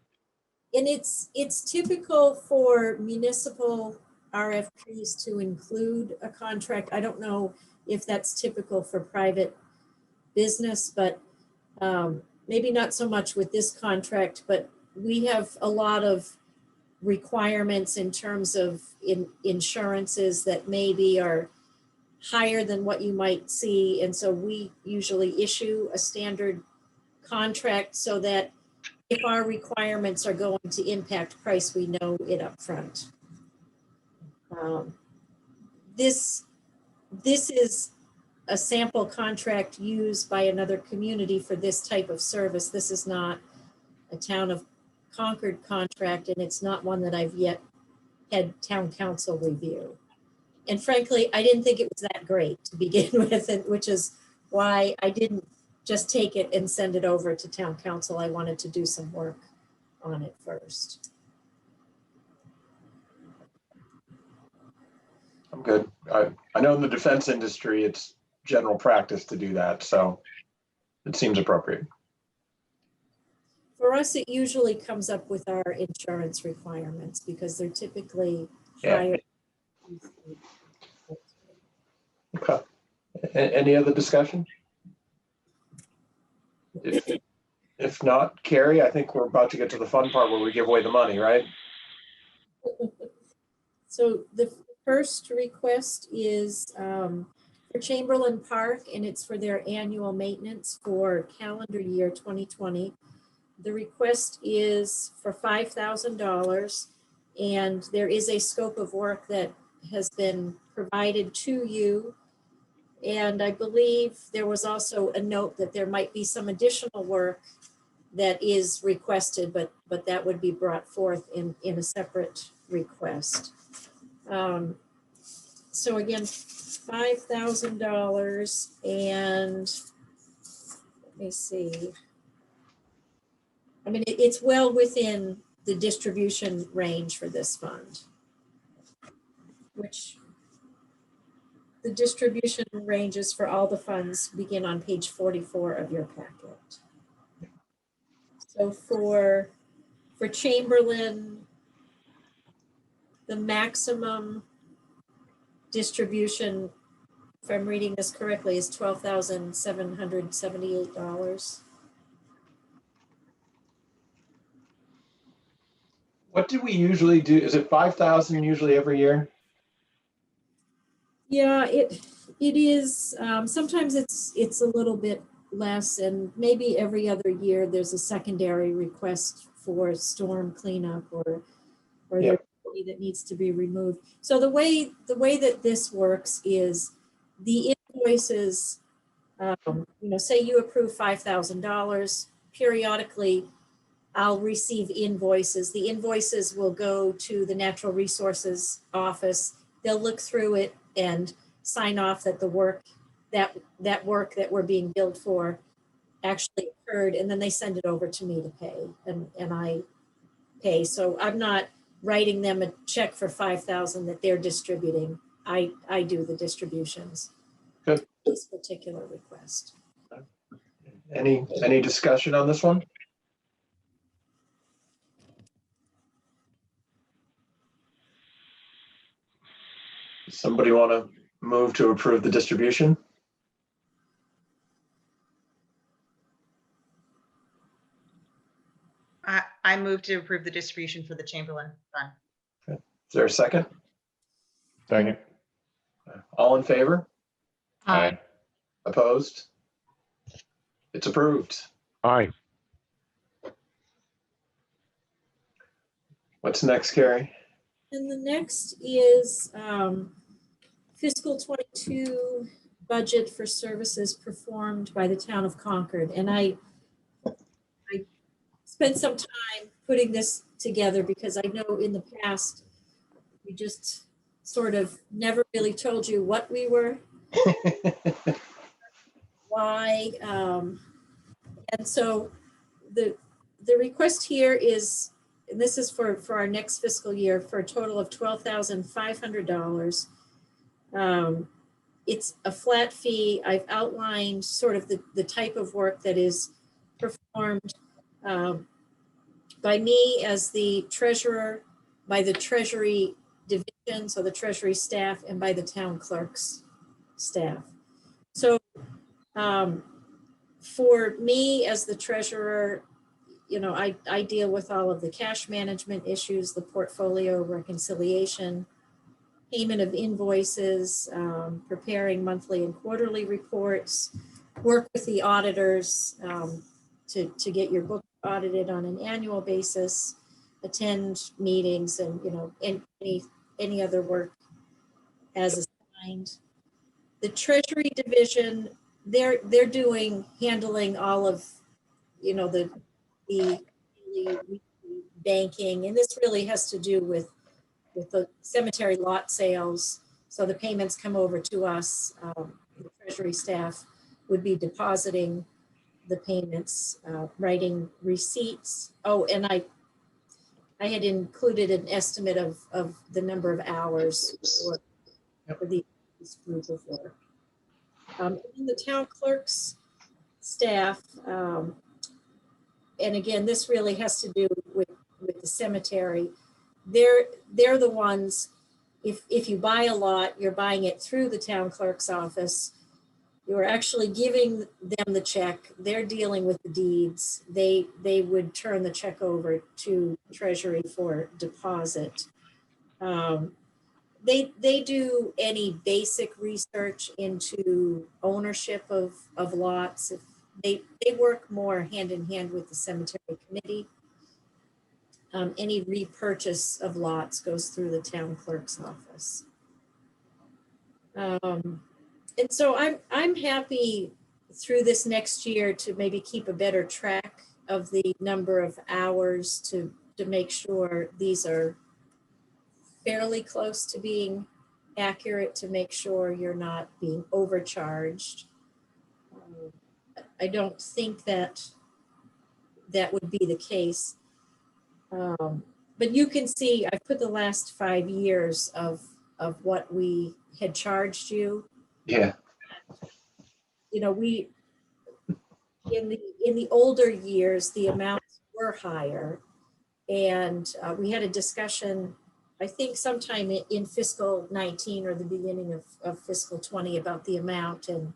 And it's typical for municipal RFPs to include a contract. I don't know if that's typical for private business, but maybe not so much with this contract, but we have a lot of requirements in terms of insurances that maybe are higher than what you might see. And so we usually issue a standard contract so that if our requirements are going to impact price, we know it up front. This is a sample contract used by another community for this type of service. This is not a town of Concord contract, and it's not one that I've yet had town council review. And frankly, I didn't think it was that great to begin with, which is why I didn't just take it and send it over to town council. I wanted to do some work on it first. I'm good. I know in the defense industry, it's general practice to do that, so it seems appropriate. For us, it usually comes up with our insurance requirements because they're typically Yeah. higher. Okay. Any other discussion? If not, Carrie, I think we're about to get to the fun part where we give away the money, right? So the first request is for Chamberlain Park, and it's for their annual maintenance for calendar year 2020. The request is for $5,000, and there is a scope of work that has been provided to you. And I believe there was also a note that there might be some additional work that is requested, but that would be brought forth in a separate request. So again, $5,000, and let me see. I mean, it's well within the distribution range for this fund, which the distribution ranges for all the funds begin on page 44 of your packet. So for Chamberlain, the maximum distribution, if I'm reading this correctly, is $12,778. What do we usually do? Is it 5,000 usually every year? Yeah, it is. Sometimes it's a little bit less, and maybe every other year there's a secondary request for storm cleanup or Yep. there's that needs to be removed. So the way that this works is the invoices. Say you approve $5,000 periodically. I'll receive invoices. The invoices will go to the Natural Resources Office. They'll look through it and sign off that the work that we're being billed for actually occurred, and then they send it over to me to pay, and I pay. So I'm not writing them a check for $5,000 that they're distributing. I do the distributions. Good. This particular request. Any discussion on this one? Somebody want to move to approve the distribution? I move to approve the distribution for the Chamberlain Fund. Is there a second? Second. All in favor? Aye. Opposed? It's approved. Aye. What's next, Carrie? And the next is fiscal 22 budget for services performed by the town of Concord. And I spent some time putting this together because I know in the past, we just sort of never really told you what we were, why. And so the request here is, and this is for our next fiscal year, for a total of $12,500. It's a flat fee. I've outlined sort of the type of work that is performed by me as the treasurer, by the treasury division, so the treasury staff, and by the town clerk's staff. So for me as the treasurer, you know, I deal with all of the cash management issues, the portfolio reconciliation, payment of invoices, preparing monthly and quarterly reports, work with the auditors to get your book audited on an annual basis, attend meetings, and, you know, any other work as assigned. The Treasury Division, they're handling all of, you know, the banking, and this really has to do with the cemetery lot sales. So the payments come over to us. The Treasury staff would be depositing the payments, writing receipts. Oh, and I had included an estimate of the number of hours for this group of work. In the town clerk's staff, and again, this really has to do with the cemetery. They're the ones, if you buy a lot, you're buying it through the town clerk's office. You're actually giving them the check. They're dealing with the deeds. They would turn the check over to Treasury for deposit. They do any basic research into ownership of lots. They work more hand in hand with the cemetery committee. Any repurchase of lots goes through the town clerk's office. And so I'm happy through this next year to maybe keep a better track of the number of hours to make sure these are fairly close to being accurate, to make sure you're not being overcharged. I don't think that would be the case. But you can see, I put the last 5 years of what we had charged you. Yeah. You know, we, in the older years, the amounts were higher. And we had a discussion, I think sometime in fiscal 19 or the beginning of fiscal 20 about the amount. And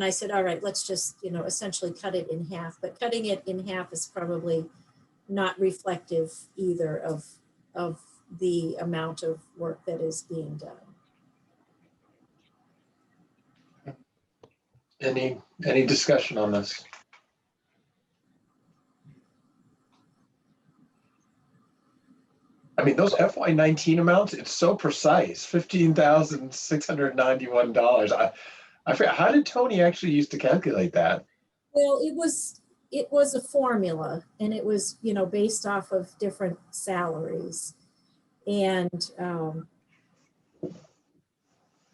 I said, all right, let's just, you know, essentially cut it in half. But cutting it in half is probably not reflective either of the amount of work that is being done. Any discussion on this? I mean, those FY19 amounts, it's so precise, $15,691. I forget, how did Tony actually used to calculate that? Well, it was a formula, and it was, you know, based off of different salaries. And,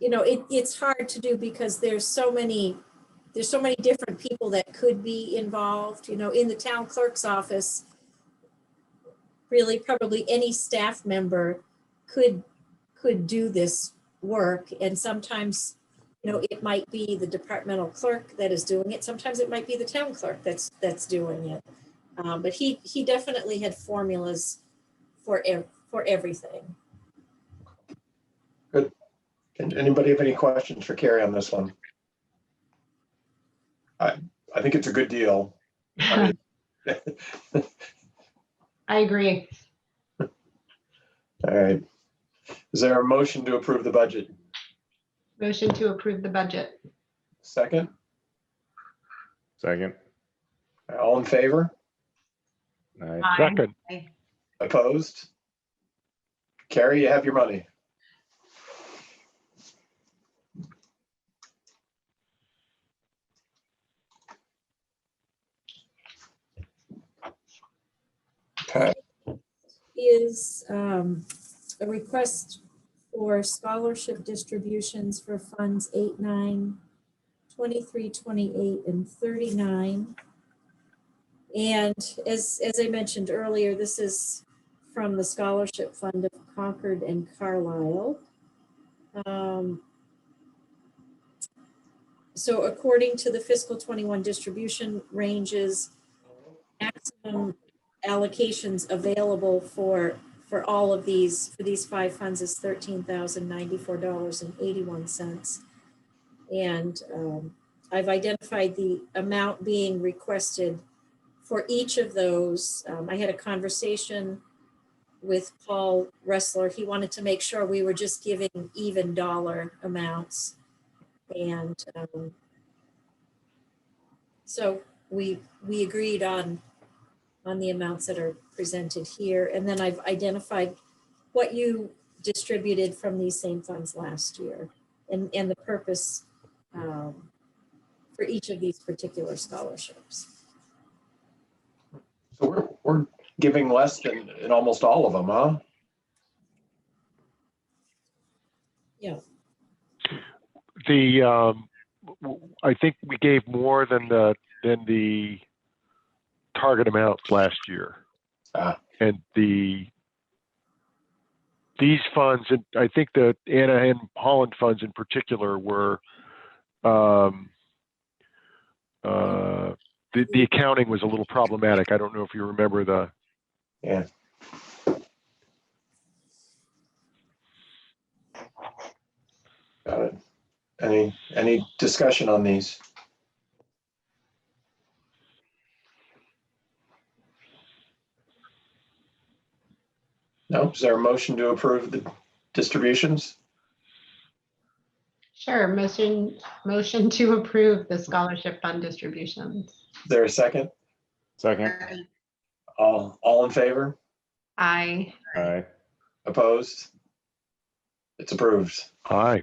you know, it's hard to do because there's so many different people that could be involved. You know, in the town clerk's office, really probably any staff member could do this work. And sometimes, you know, it might be the departmental clerk that is doing it. Sometimes it might be the town clerk that's doing it. But he definitely had formulas for everything. Good. Anybody have any questions for Carrie on this one? I think it's a good deal. I mean, I agree. all right. Is there a motion to approve the budget? Motion to approve the budget. Second? Second. All in favor? Aye. Second. Opposed? Carrie, you have your money. Okay. Is a request for scholarship distributions for funds 8, 9, 23, 28, and 39. And as I mentioned earlier, this is from the scholarship fund of Concord and Carlisle. So according to the fiscal 21 distribution ranges, maximum allocations available for all of these, for these 5 funds is $13,094.81. And I've identified the amount being requested for each of those. I had a conversation with Paul Ressler. He wanted to make sure we were just giving even dollar amounts. And so we agreed on the amounts that are presented here. And then I've identified what you distributed from these same funds last year and the purpose for each of these particular scholarships. So we're giving less than in almost all of them, huh? Yeah. I think we gave more than the target amounts last year. And these funds, and I think the Anna and Holland funds in particular were, the accounting was a little problematic. I don't know if you remember the. Yeah. Got it. Any discussion on these? No, is there a motion to approve the distributions? Sure, motion to approve the scholarship fund distributions. Is there a second? Second. All in favor? Aye. Aye. Opposed? It's approved. Aye.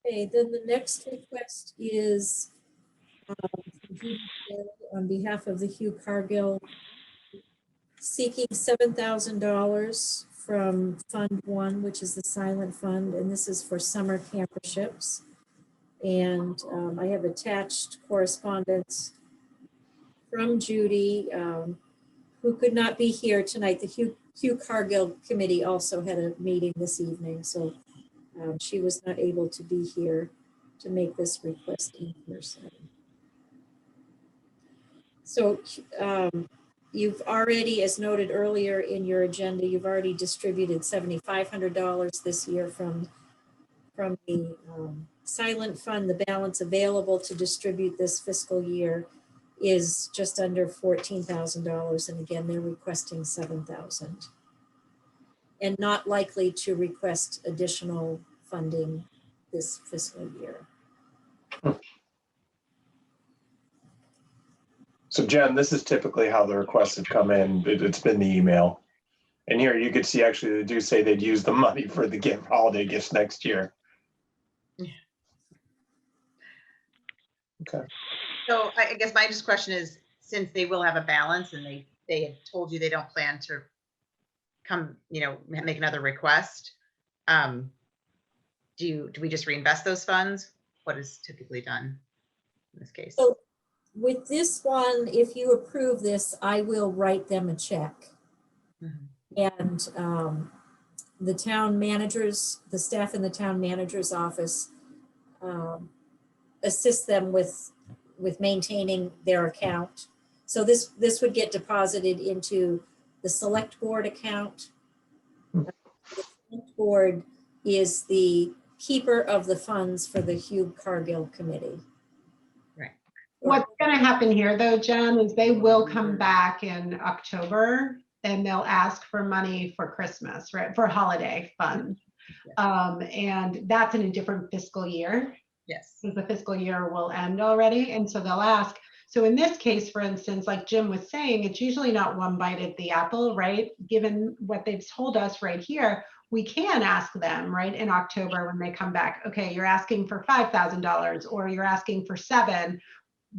Okay, then the next request is on behalf of the Hugh Cargill seeking $7,000 from Fund 1, which is the silent fund, and this is for summer camperships. And I have attached correspondence from Judy, who could not be here tonight. The Hugh Cargill Committee also had a meeting this evening, so she was not able to be here to make this request in person. So you've already, as noted earlier in your agenda, you've already distributed $7,500 this year from the silent fund. The balance available to distribute this fiscal year is just under $14,000. And again, they're requesting $7,000. And not likely to request additional funding this fiscal year. So Jen, this is typically how the requests have come in. It's been the email. And here you could see actually they do say they'd use the money for the holiday gifts next year. Okay. So I guess my just question is, since they will have a balance and they had told you they don't plan to come, make another request, do we just reinvest those funds? What is typically done in this case? So with this one, if you approve this, I will write them a check. And the town managers, the staff in the town manager's office assist them with maintaining their account. So this would get deposited into the select board account. The select board is the keeper of the funds for the Hugh Cargill Committee. Right. What's going to happen here though, Jen, is they will come back in October and they'll ask for money for Christmas, right? For holiday funds. And that's in a different fiscal year. Yes. Because the fiscal year will end already. And so they'll ask. So in this case, for instance, like Jim was saying, it's usually not one bite at the apple, right? Given what they've told us right here, we can ask them, right, in October when they come back, okay, you're asking for $5,000 or you're asking for 7.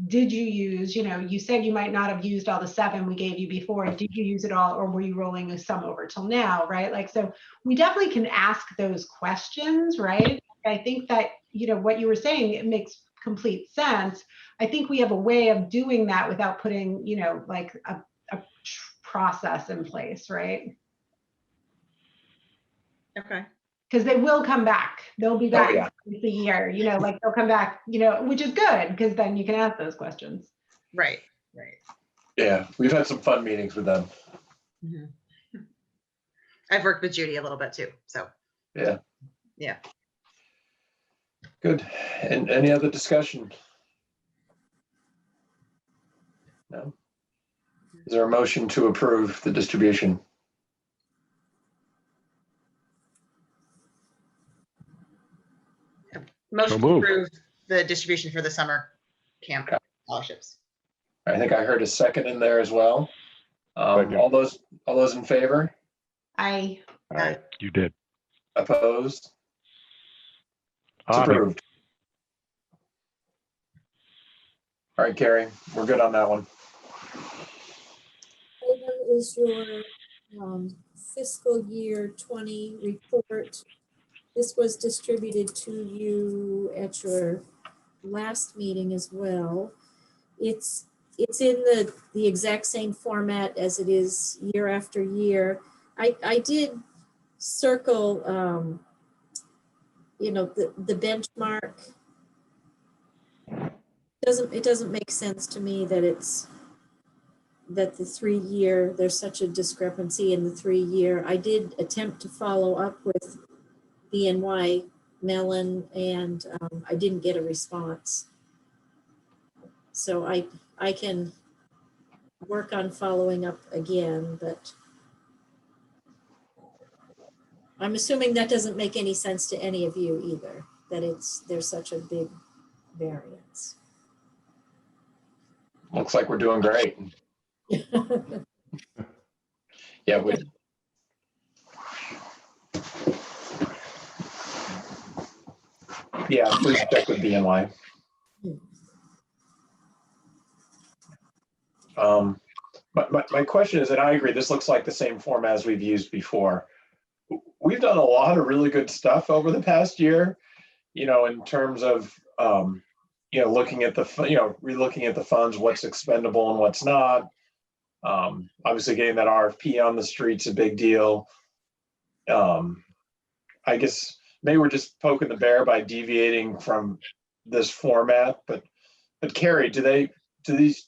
Did you use, you said you might not have used all the 7 we gave you before. Did you use it all, or were you rolling some over till now, right? Like, so we definitely can ask those questions, right? I think that, what you were saying, it makes complete sense. I think we have a way of doing that without putting, like a process in place, right? Okay. Because they will come back. They'll be back yeah. the year, like they'll come back, which is good because then you can ask those questions. Right. Right. Yeah, we've had some fun meetings with them. Mhm. I've worked with Judy a little bit too. So Yeah. Yeah. Good. And any other discussion? No? Is there a motion to approve the distribution? Motion to moved. approve the distribution for the summer camp Okay. scholarships. I think I heard a second in there as well. Second. All those in favor? I Aye. You did. Opposed? It's Aye. approved. All right, Carrie, we're good on that one. Item is your fiscal year 20 report. This was distributed to you at your last meeting as well. It's in the exact same format as it is year after year. I did circle, the benchmark. It doesn't make sense to me that that the 3-year, there's such a discrepancy in the 3-year. I did attempt to follow up with BNY Mellon and I didn't get a response. So I can work on following up again, but I'm assuming that doesn't make any sense to any of you either, that there's such a big variance. Looks like we're doing great. Yeah, please check with BNY. My question is, and I agree, this looks like the same format as we've used before. We've done a lot of really good stuff over the past year, in terms of, looking at relooking at the funds, what's expendable and what's not. Obviously getting that RFP on the street's a big deal. I guess maybe we're just poking the bear by deviating from this format, but Carrie, is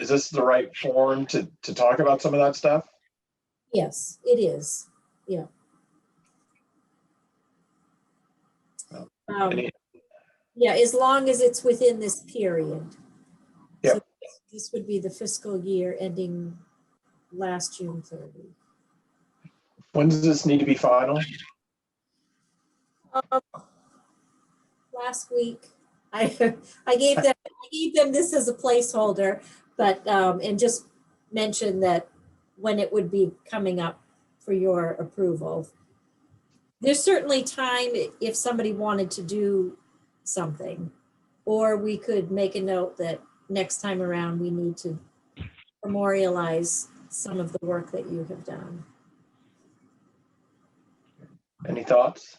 this the right forum to talk about some of that stuff? Yes, it is. Yeah. Yeah, as long as it's within this period. Yep. So this would be the fiscal year ending last June 30. When does this need to be final? Last week, I gave them this as a placeholder, but and just mentioned that when it would be coming up for your approval. There's certainly time if somebody wanted to do something, or we could make a note that next time around we need to memorialize some of the work that you have done. Any thoughts?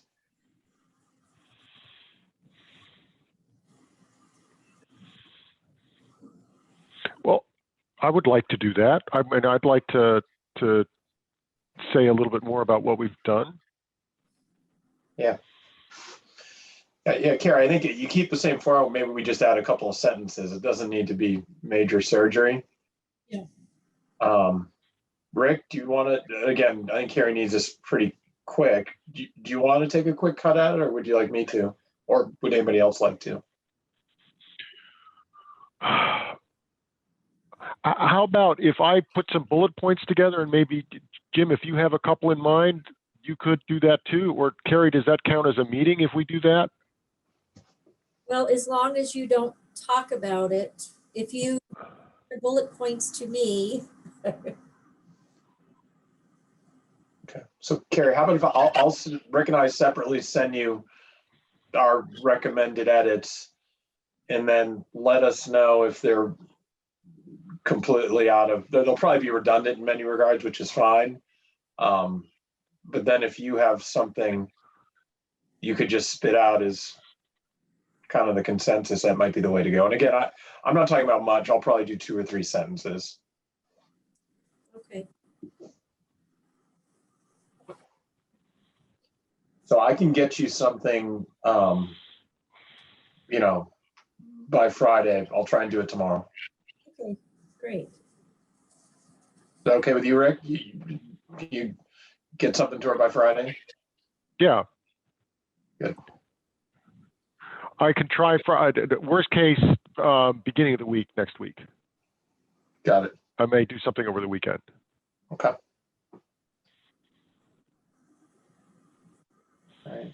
Well, I would like to do that. I mean, I'd like to say a little bit more about what we've done. Yeah. Yeah, Carrie, I think you keep the same format. Maybe we just add a couple of sentences. It doesn't need to be major surgery. Yeah. Rick, do you want to, again, I think Carrie needs this pretty quick. Do you want to take a quick cut at it, or would you like me to? Or would anybody else like to? How about if I put some bullet points together, and maybe, Jim, if you have a couple in mind, you could do that too. Or Carrie, does that count as a meeting if we do that? Well, as long as you don't talk about it, if you bullet points to me. Okay. So Carrie, how about if I'll recognize separately, send you our recommended edits, and then let us know if they're completely they'll probably be redundant in many regards, which is fine. But then if you have something you could just spit out as kind of the consensus, that might be the way to go. And again, I'm not talking about much. I'll probably do 2 or 3 sentences. Okay. So I can get you something, by Friday. I'll try and do it tomorrow. Okay, great. Is that okay with you, Rick? You get something to her by Friday? Yeah. Good. I can try Friday. Worst case, beginning of the week, next week. Got it. I may do something over the weekend. Okay. All right.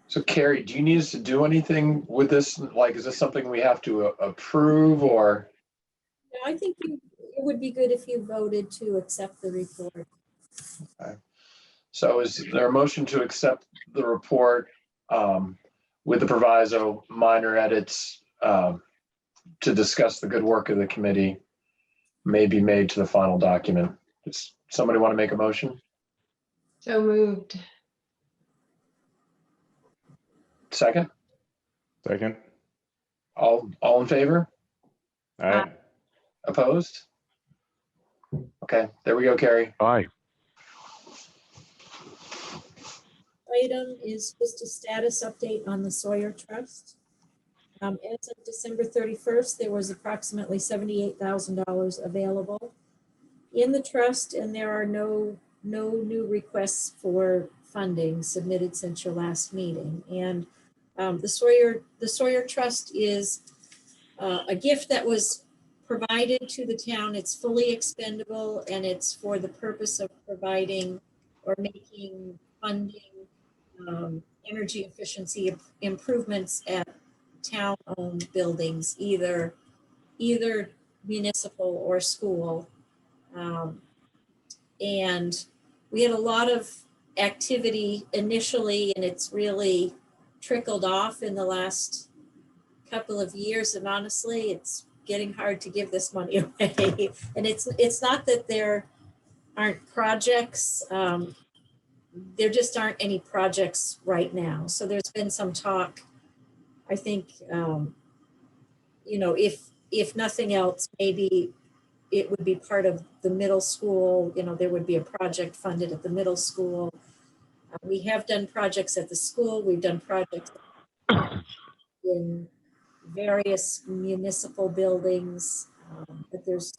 So Carrie, do you need us to do anything with this? Like, is this something we have to approve or? No, I think it would be good if you voted to accept the report. Okay. So is there a motion to accept the report with the proviso, minor edits to discuss the good work of the committee may be made to the final document? Does somebody want to make a motion? So moved. Second? Second. All in favor? All right. Opposed? Okay, there we go, Carrie. Aye. Item is just a status update on the Sawyer Trust. As of December 31st, there was approximately $78,000 available in the trust, and there are no new requests for funding submitted since your last meeting. And the Sawyer Trust is a gift that was provided to the town. It's fully expendable, and it's for the purpose of providing or making funding energy efficiency improvements at town-owned buildings, either municipal or school. And we had a lot of activity initially, and it's really trickled off in the last couple of years. And honestly, it's getting hard to give this money away. And it's not that there aren't projects. There just aren't any projects right now. So there's been some talk, I think, if nothing else, maybe it would be part of the middle school. There would be a project funded at the middle school. We have done projects at the school. We've done projects in various municipal buildings, but there's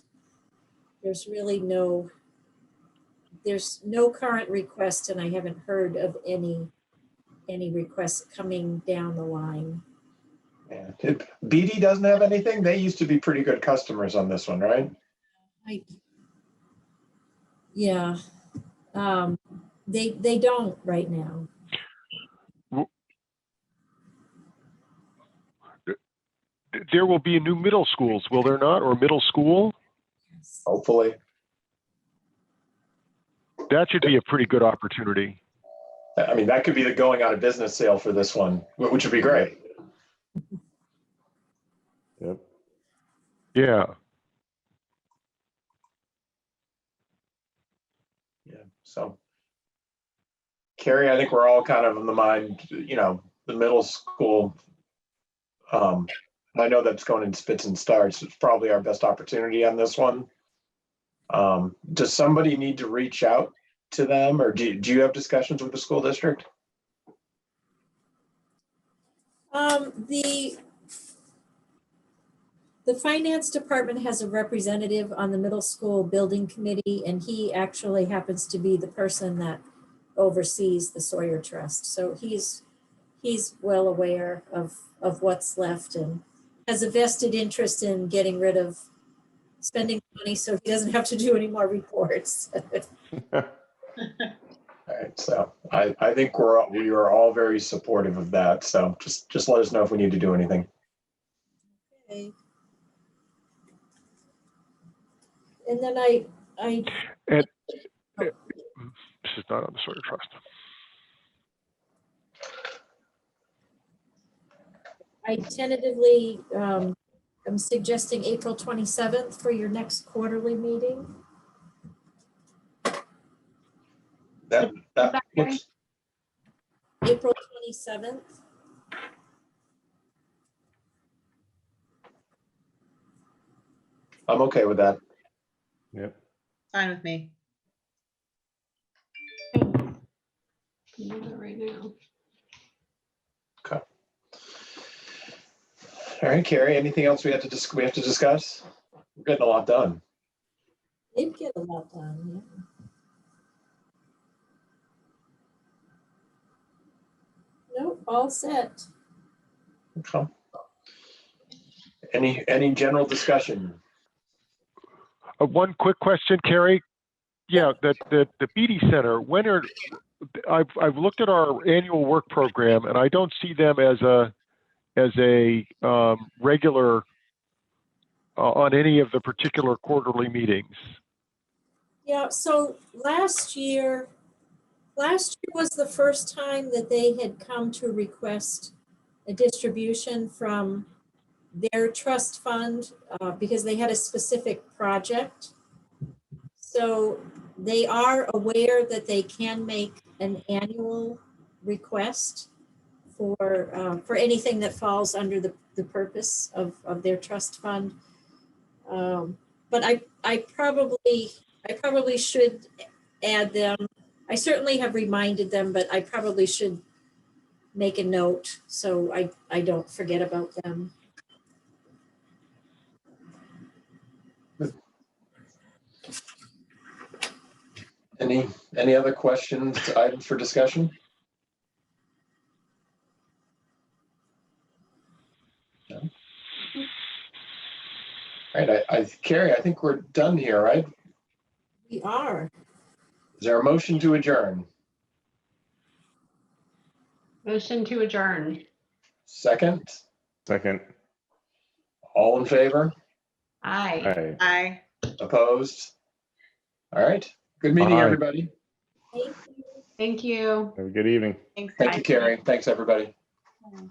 really there's no current request, and I haven't heard of any requests coming down the line. Yeah. BD doesn't have anything? They used to be pretty good customers on this one, right? Yeah. They don't right now. There will be new middle schools, will there not? Or middle school? Hopefully. That should be a pretty good opportunity. I mean, that could be the going out of business sale for this one, which would be great. Yep. Yeah. Yeah. So, Carrie, I think we're all kind of in the mind, the middle school. I know that's going in spits and starts. It's probably our best opportunity on this one. Does somebody need to reach out to them, or do you have discussions with the school district? The finance department has a representative on the middle school building committee, and he actually happens to be the person that oversees the Sawyer Trust. So he's well aware of what's left and has a vested interest in getting rid of spending money so he doesn't have to do any more reports. All right, so I think we are all very supportive of that. So just let us know if we need to do anything. Okay. And then I This is not on the Sawyer Trust. I tentatively am suggesting April 27th for your next quarterly meeting. That looks, April 27th. I'm okay with that. Yep. Fine with me. Do that right now. Okay. All right, Carrie, anything else we have to discuss? We're getting a lot done. Did get a lot done, yeah. Nope, all set. Okay. Any general discussion? One quick question, Carrie. Yeah, the BD Center, I've looked at our annual work program and I don't see them as a regular on any of the particular quarterly meetings. Yeah, so last year was the first time that they had come to request a distribution from their trust fund because they had a specific project. So they are aware that they can make an annual request for anything that falls under the purpose of their trust fund. But I probably should add them. I certainly have reminded them, but I probably should make a note so I don't forget about them. Any other questions, items for discussion? No. All right, Carrie, I think we're done here, right? We are. Is there a motion to adjourn? Motion to adjourn. Second, Second. all in favor? Aye. Aye. Opposed? All right, good meeting, Aye. everybody. Thank you. Thank you. Have a good evening. Thanks. Thank you, Carrie. Thanks, everybody. Bye.